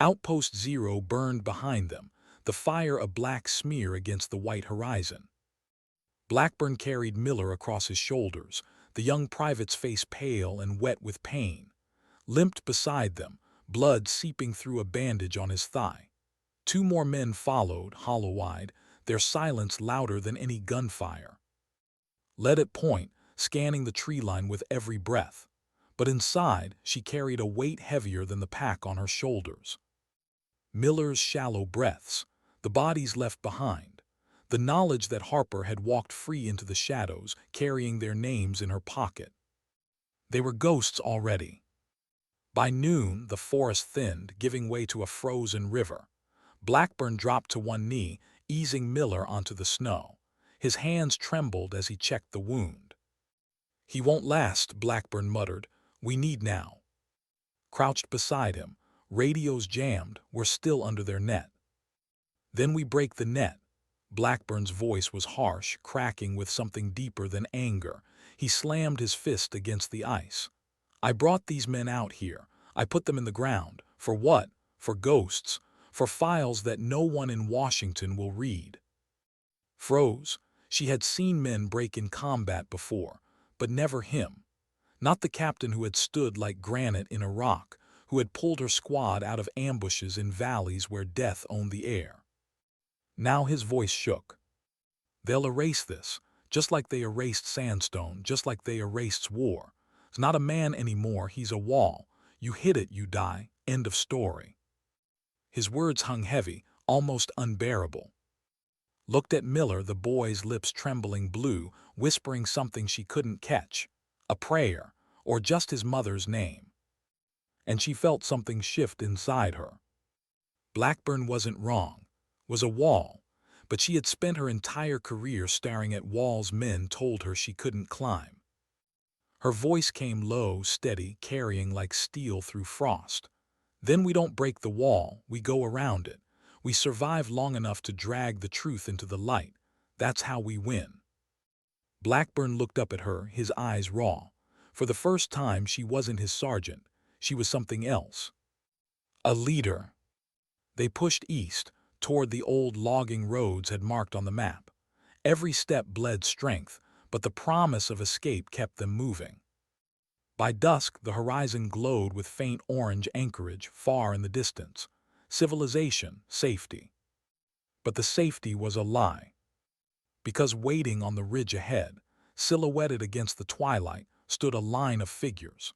Outpost Zero burned behind them, the fire a black smear against the white horizon. Blackburn carried Miller across his shoulders, the young private's face pale and wet with pain. Limped beside them, blood seeping through a bandage on his thigh. Two more men followed, hollow-eyed, their silence louder than any gunfire. Led at point, scanning the tree line with every breath. But inside, she carried a weight heavier than the pack on her shoulders. Miller's shallow breaths, the bodies left behind, the knowledge that Harper had walked free into the shadows, carrying their names in her pocket. They were ghosts already. By noon, the forest thinned, giving way to a frozen river. Blackburn dropped to one knee, easing Miller onto the snow. His hands trembled as he checked the wound. "He won't last," Blackburn muttered. "We need now." Crouched beside him, radios jammed, were still under their net. "Then we break the net." Blackburn's voice was harsh, cracking with something deeper than anger. He slammed his fist against the ice. "I brought these men out here. I put them in the ground. For what? For ghosts. For files that no one in Washington will read." Froze. She had seen men break in combat before, but never him. Not the captain who had stood like granite in a rock, who had pulled her squad out of ambushes in valleys where death owned the air. Now his voice shook. "They'll erase this, just like they erased Sandstone, just like they erased war. It's not a man anymore, he's a wall. You hit it, you die. End of story." His words hung heavy, almost unbearable. Looked at Miller, the boy's lips trembling blue, whispering something she couldn't catch. A prayer, or just his mother's name. And she felt something shift inside her. Blackburn wasn't wrong, was a wall, but she had spent her entire career staring at walls men told her she couldn't climb. Her voice came low, steady, carrying like steel through frost. "Then we don't break the wall, we go around it. We survive long enough to drag the truth into the light. That's how we win." Blackburn looked up at her, his eyes raw. For the first time, she wasn't his sergeant. She was something else. A leader. They pushed east, toward the old logging roads had marked on the map. Every step bled strength, but the promise of escape kept them moving. By dusk, the horizon glowed with faint orange anchorage far in the distance. Civilization, safety. But the safety was a lie. Because waiting on the ridge ahead, silhouetted against the twilight, stood a line of figures.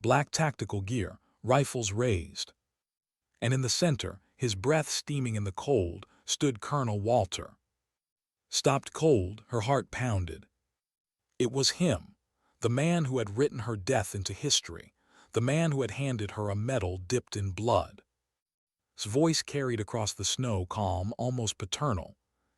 Black tactical gear, rifles raised. And in the center, his breath steaming in the cold, stood Colonel Walter. Stopped cold, her heart pounded. It was him, the man who had written her death into history, the man who had handed her a medal dipped in blood. His voice carried across the snow, calm, almost paternal.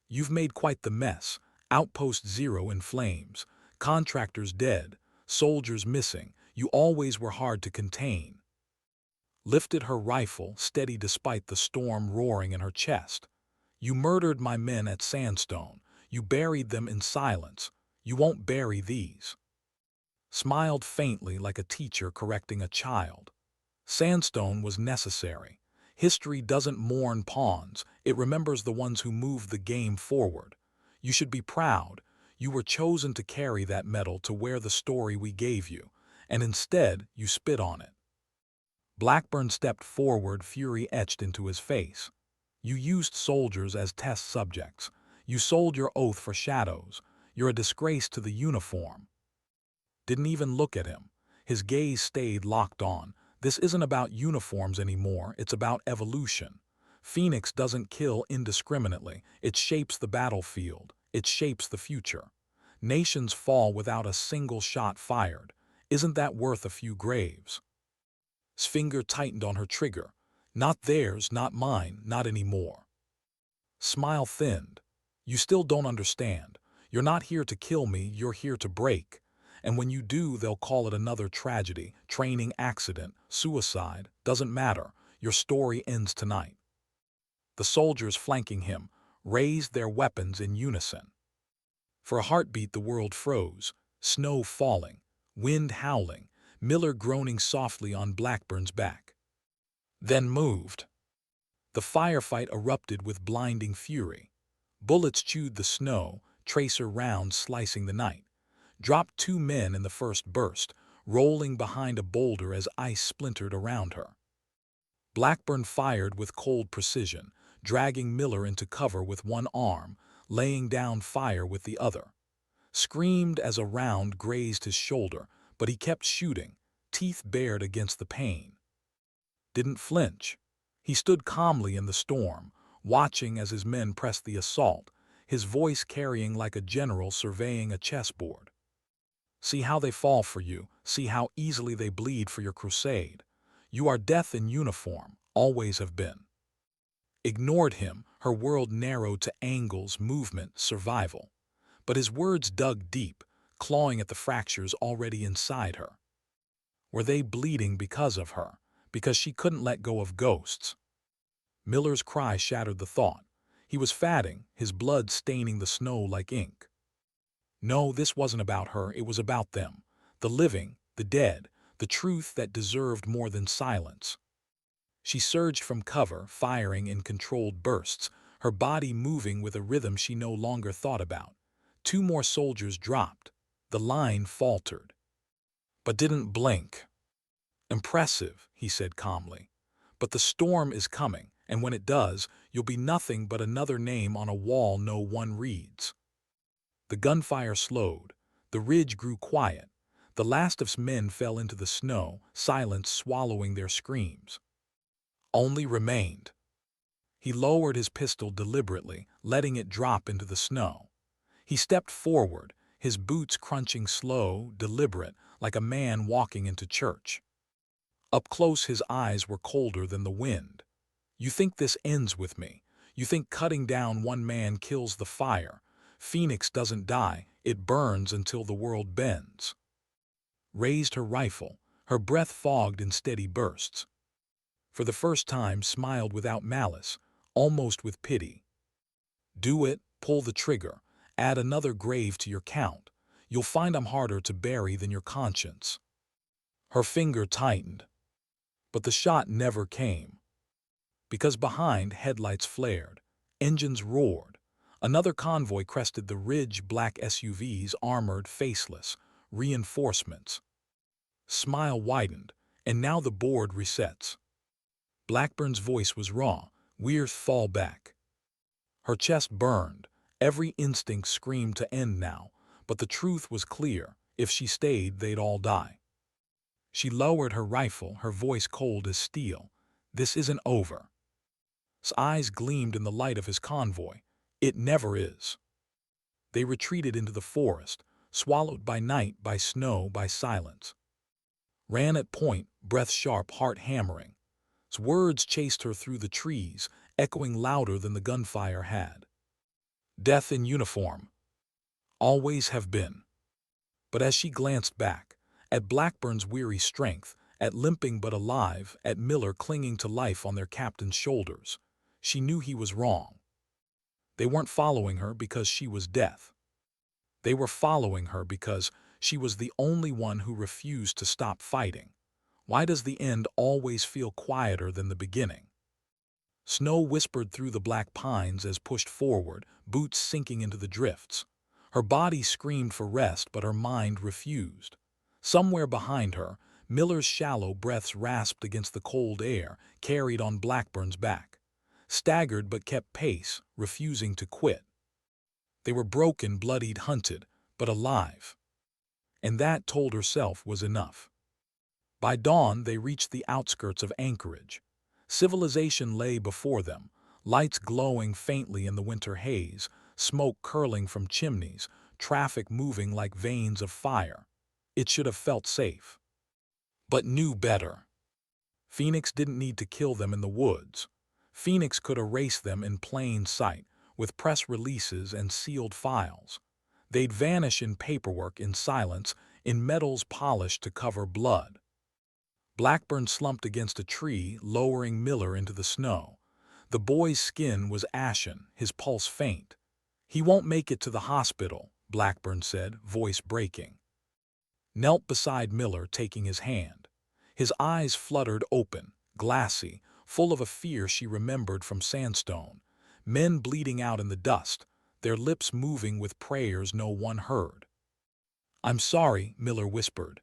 "You've made quite the mess. Outpost Zero in flames. Contractors dead. Soldiers missing. You always were hard to contain." Lifted her rifle, steady despite the storm roaring in her chest. "You murdered my men at Sandstone. You buried them in silence. You won't bury these." Smiled faintly like a teacher correcting a child. Sandstone was necessary. History doesn't mourn pawns, it remembers the ones who moved the game forward. You should be proud. You were chosen to carry that medal to wear the story we gave you, and instead you spit on it. Blackburn stepped forward, fury etched into his face. "You used soldiers as test subjects. You sold your oath for shadows. You're a disgrace to the uniform." Didn't even look at him. His gaze stayed locked on. "This isn't about uniforms anymore, it's about evolution. Phoenix doesn't kill indiscriminately, it shapes the battlefield, it shapes the future. Nations fall without a single shot fired. Isn't that worth a few graves?" His finger tightened on her trigger. Not theirs, not mine, not anymore. Smile thinned. You still don't understand. You're not here to kill me, you're here to break. And when you do, they'll call it another tragedy, training accident, suicide, doesn't matter. Your story ends tonight. The soldiers flanking him raised their weapons in unison. For a heartbeat the world froze, snow falling, wind howling, Miller groaning softly on Blackburn's back. Then moved. The firefight erupted with blinding fury. Bullets chewed the snow, tracer rounds slicing the night. Dropped two men in the first burst, rolling behind a boulder as ice splintered around her. Blackburn fired with cold precision, dragging Miller into cover with one arm, laying down fire with the other. Screamed as a round grazed his shoulder, but he kept shooting, teeth bared against the pain. Didn't flinch. He stood calmly in the storm, watching as his men pressed the assault, his voice carrying like a general surveying a chessboard. See how they fall for you, see how easily they bleed for your crusade. You are death in uniform, always have been. Ignored him, her world narrowed to angles, movement, survival. But his words dug deep, clawing at the fractures already inside her. Were they bleeding because of her, because she couldn't let go of ghosts? Miller's cry shattered the thought. He was fatting, his blood staining the snow like ink. No, this wasn't about her, it was about them. The living, the dead, the truth that deserved more than silence. She surged from cover, firing in controlled bursts, her body moving with a rhythm she no longer thought about. Two more soldiers dropped. The line faltered. But didn't blink. Impressive, he said calmly. But the storm is coming, and when it does, you'll be nothing but another name on a wall no one reads. The gunfire slowed. The ridge grew quiet. The last of his men fell into the snow, silence swallowing their screams. Only remained. He lowered his pistol deliberately, letting it drop into the snow. He stepped forward, his boots crunching slow, deliberate, like a man walking into church. Up close his eyes were colder than the wind. You think this ends with me. You think cutting down one man kills the fire. Phoenix doesn't die, it burns until the world bends. Raised her rifle, her breath fogged in steady bursts. For the first time smiled without malice, almost with pity. Do it, pull the trigger, add another grave to your count. You'll find I'm harder to bury than your conscience. Her finger tightened. But the shot never came. Because behind, headlights flared, engines roared. Another convoy crested the ridge, black SUVs, armored, faceless, reinforcements. Smile widened, and now the board resets. Blackburn's voice was raw. We're fall back. Her chest burned. Every instinct screamed to end now, but the truth was clear. If she stayed, they'd all die. She lowered her rifle, her voice cold as steel. This isn't over. His eyes gleamed in the light of his convoy. It never is. They retreated into the forest, swallowed by night, by snow, by silence. Ran at point, breath sharp, heart hammering. His words chased her through the trees, echoing louder than the gunfire had. Death in uniform. Always have been. But as she glanced back, at Blackburn's weary strength, at limping but alive, at Miller clinging to life on their captain's shoulders, she knew he was wrong. They weren't following her because she was death. They were following her because she was the only one who refused to stop fighting. Why does the end always feel quieter than the beginning? Snow whispered through the black pines as pushed forward, boots sinking into the drifts. Her body screamed for rest, but her mind refused. Somewhere behind her, Miller's shallow breaths rasped against the cold air, carried on Blackburn's back. Staggered but kept pace, refusing to quit. They were broken, bloodied, hunted, but alive. And that, told herself, was enough. By dawn, they reached the outskirts of Anchorage. Civilization lay before them, lights glowing faintly in the winter haze, smoke curling from chimneys, traffic moving like veins of fire. It should have felt safe. But knew better. Phoenix didn't need to kill them in the woods. Phoenix could erase them in plain sight, with press releases and sealed files. They'd vanish in paperwork, in silence, in metals polished to cover blood. Blackburn slumped against a tree, lowering Miller into the snow. The boy's skin was ashen, his pulse faint. "He won't make it to the hospital," Blackburn said, voice breaking. Knelt beside Miller, taking his hand. His eyes fluttered open, glassy, full of a fear she remembered from Sandstone. Men bleeding out in the dust, their lips moving with prayers no one heard. "I'm sorry," Miller whispered.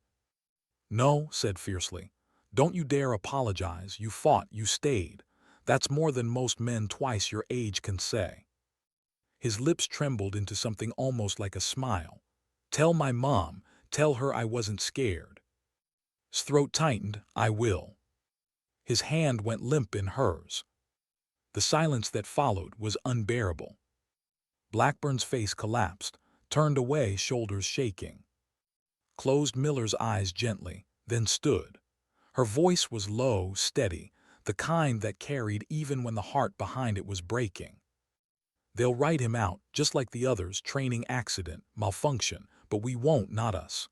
"No," said fiercely. "Don't you dare apologize. You fought, you stayed. That's more than most men twice your age can say." His lips trembled into something almost like a smile. "Tell my mom, tell her I wasn't scared." His throat tightened. "I will." His hand went limp in hers. The silence that followed was unbearable. Blackburn's face collapsed, turned away, shoulders shaking. Closed Miller's eyes gently, then stood. Her voice was low, steady, the kind that carried even when the heart behind it was breaking. "They'll write him out, just like the others, training accident, malfunction, but we won't, not us."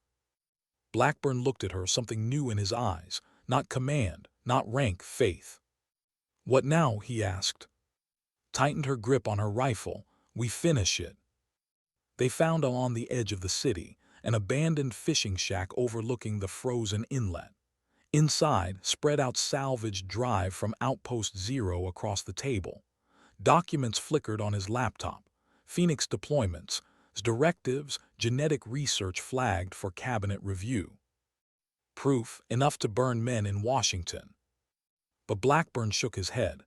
Blackburn looked at her, something new in his eyes, not command, not rank, faith. "What now?" he asked. Tightened her grip on her rifle. "We finish it." They found on the edge of the city, an abandoned fishing shack overlooking the frozen inlet. Inside, spread out salvage drive from Outpost Zero across the table. Documents flickered on his laptop. Phoenix deployments, directives, genetic research flagged for cabinet review. Proof enough to burn men in Washington. But Blackburn shook his head.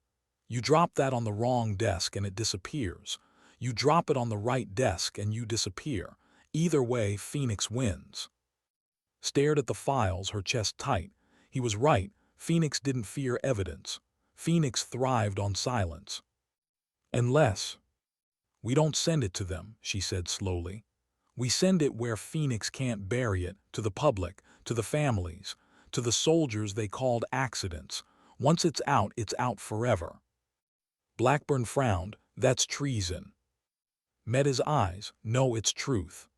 "You drop that on the wrong desk and it disappears. You drop it on the right desk and you disappear. Either way, Phoenix wins." Stared at the files, her chest tight. He was right. Phoenix didn't fear evidence. Phoenix thrived on silence. "Unless we don't send it to them," she said slowly. "We send it where Phoenix can't bury it, to the public, to the families, to the soldiers they called accidents. Once it's out forever." Blackburn frowned. "That's treason." Met his eyes. "No, it's truth."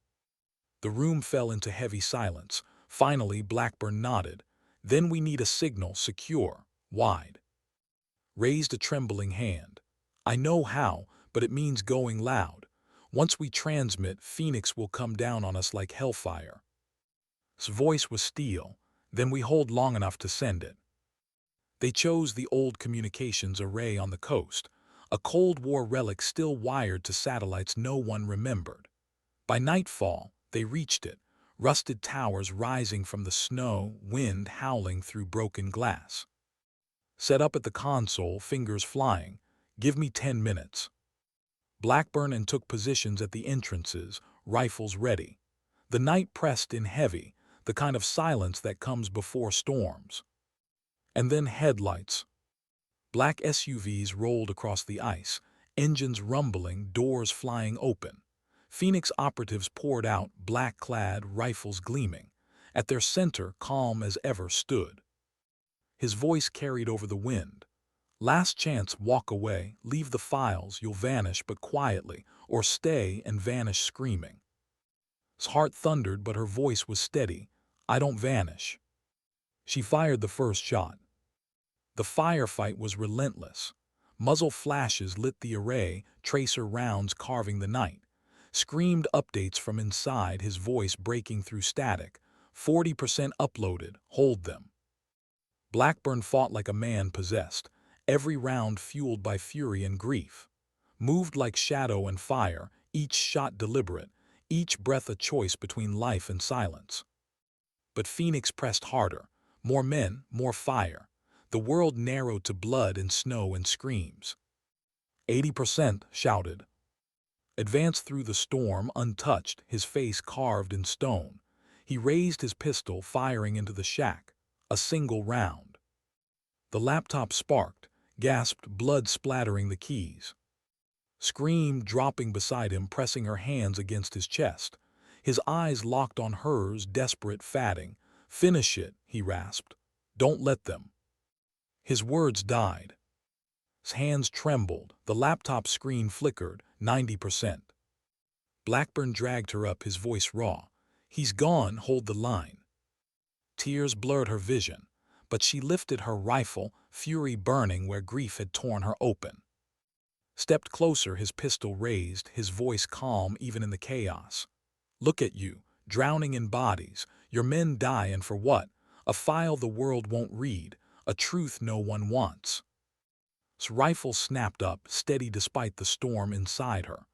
The room fell into heavy silence. Finally, Blackburn nodded. "Then we need a signal, secure, wide." Raised a trembling hand. "I know how, but it means going loud. Once we transmit, Phoenix will come down on us like hellfire." His voice was steel. "Then we hold long enough to send it." They chose the old communications array on the coast, a Cold War relic still wired to satellites no one remembered. By nightfall, they reached it, rusted towers rising from the snow, wind howling through broken glass. Set up at the console, fingers flying. "Give me 10 minutes." Blackburn and took positions at the entrances, rifles ready. The night pressed in heavy, the kind of silence that comes before storms. And then headlights. Black SUVs rolled across the ice, engines rumbling, doors flying open. Phoenix operatives poured out, black-clad, rifles gleaming. At their center, calm as ever, stood. His voice carried over the wind. "Last chance, walk away, leave the files, you'll vanish but quietly, or stay and vanish screaming." His heart thundered, but her voice was steady. "I don't vanish." She fired the first shot. The firefight was relentless. Muzzle flashes lit the array, tracer rounds carving the night. Screamed updates from inside, his voice breaking through static. 40% uploaded, hold them. Blackburn fought like a man possessed, every round fueled by fury and grief. Moved like shadow and fire, each shot deliberate, each breath a choice between life and silence. But Phoenix pressed harder. More men, more fire. The world narrowed to blood and snow and screams. 80% shouted. Advanced through the storm, untouched, his face carved in stone. He raised his pistol, firing into the shack. A single round. The laptop sparked, gasped, blood splattering the keys. Screamed, dropping beside him, pressing her hands against his chest. His eyes locked on hers, desperate, fatting. "Finish it," he rasped. "Don't let them." His words died. His hands trembled. The laptop screen flickered, 90%. Blackburn dragged her up, his voice raw. "He's gone, hold the line." Tears blurred her vision, but she lifted her rifle, fury burning where grief had torn her open. Stepped closer, his pistol raised, his voice calm even in the chaos. "Look at you, drowning in bodies. Your men die, and for what? A file the world won't read, a truth no one wants." His rifle snapped up, steady despite the storm inside her.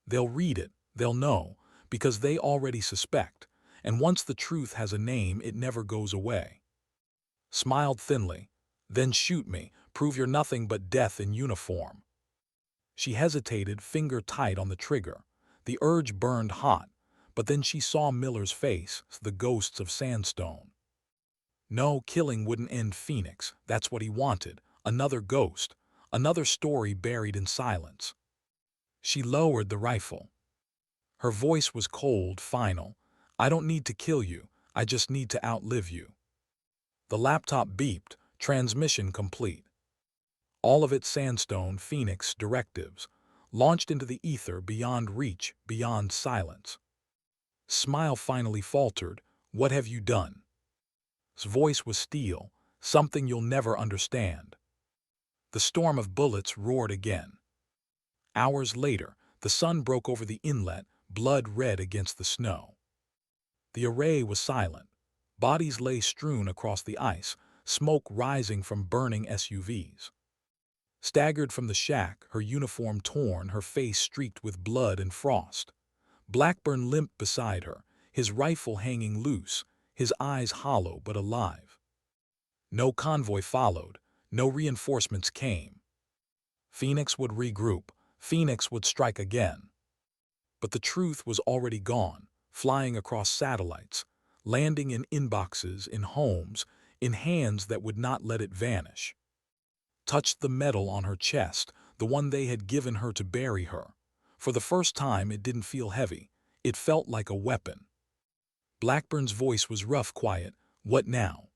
"They'll read it, they'll know, because they already suspect, and once the truth has a name, it never goes away." Smiled thinly. "Then shoot me, prove you're nothing but death in uniform." She hesitated, finger tight on the trigger. The urge burned hot, but then she saw Miller's face, the ghosts of sandstone. No, killing wouldn't end Phoenix. That's what he wanted. Another ghost. Another story buried in silence. She lowered the rifle. Her voice was cold, final. "I don't need to kill you. I just need to outlive you." The laptop beeped, transmission complete. All of it sandstone, Phoenix directives, launched into the ether, beyond reach, beyond silence. Smile finally faltered. "What have you done?" His voice was steel, "Something you'll never understand." The storm of bullets roared again. Hours later, the sun broke over the inlet, blood red against the snow. The array was silent. Bodies lay strewn across the ice, smoke rising from burning SUVs. Staggered from the shack, her uniform torn, her face streaked with blood and frost. Blackburn limped beside her, his rifle hanging loose, his eyes hollow but alive. No convoy followed, no reinforcements came. Phoenix would regroup, Phoenix would strike again. But the truth was already gone, flying across satellites, landing in inboxes, in homes, in hands that would not let it vanish. Touched the metal on her chest, the one they had given her to bury her. For the first time, it didn't feel heavy. It felt like a weapon. Blackburn's voice was rough, quiet. "What now?"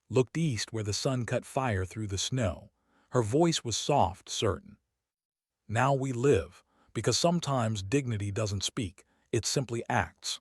Looked east where the sun cut fire through the snow. Her voice was soft, certain. "Now we live, because sometimes dignity doesn't speak, it simply acts."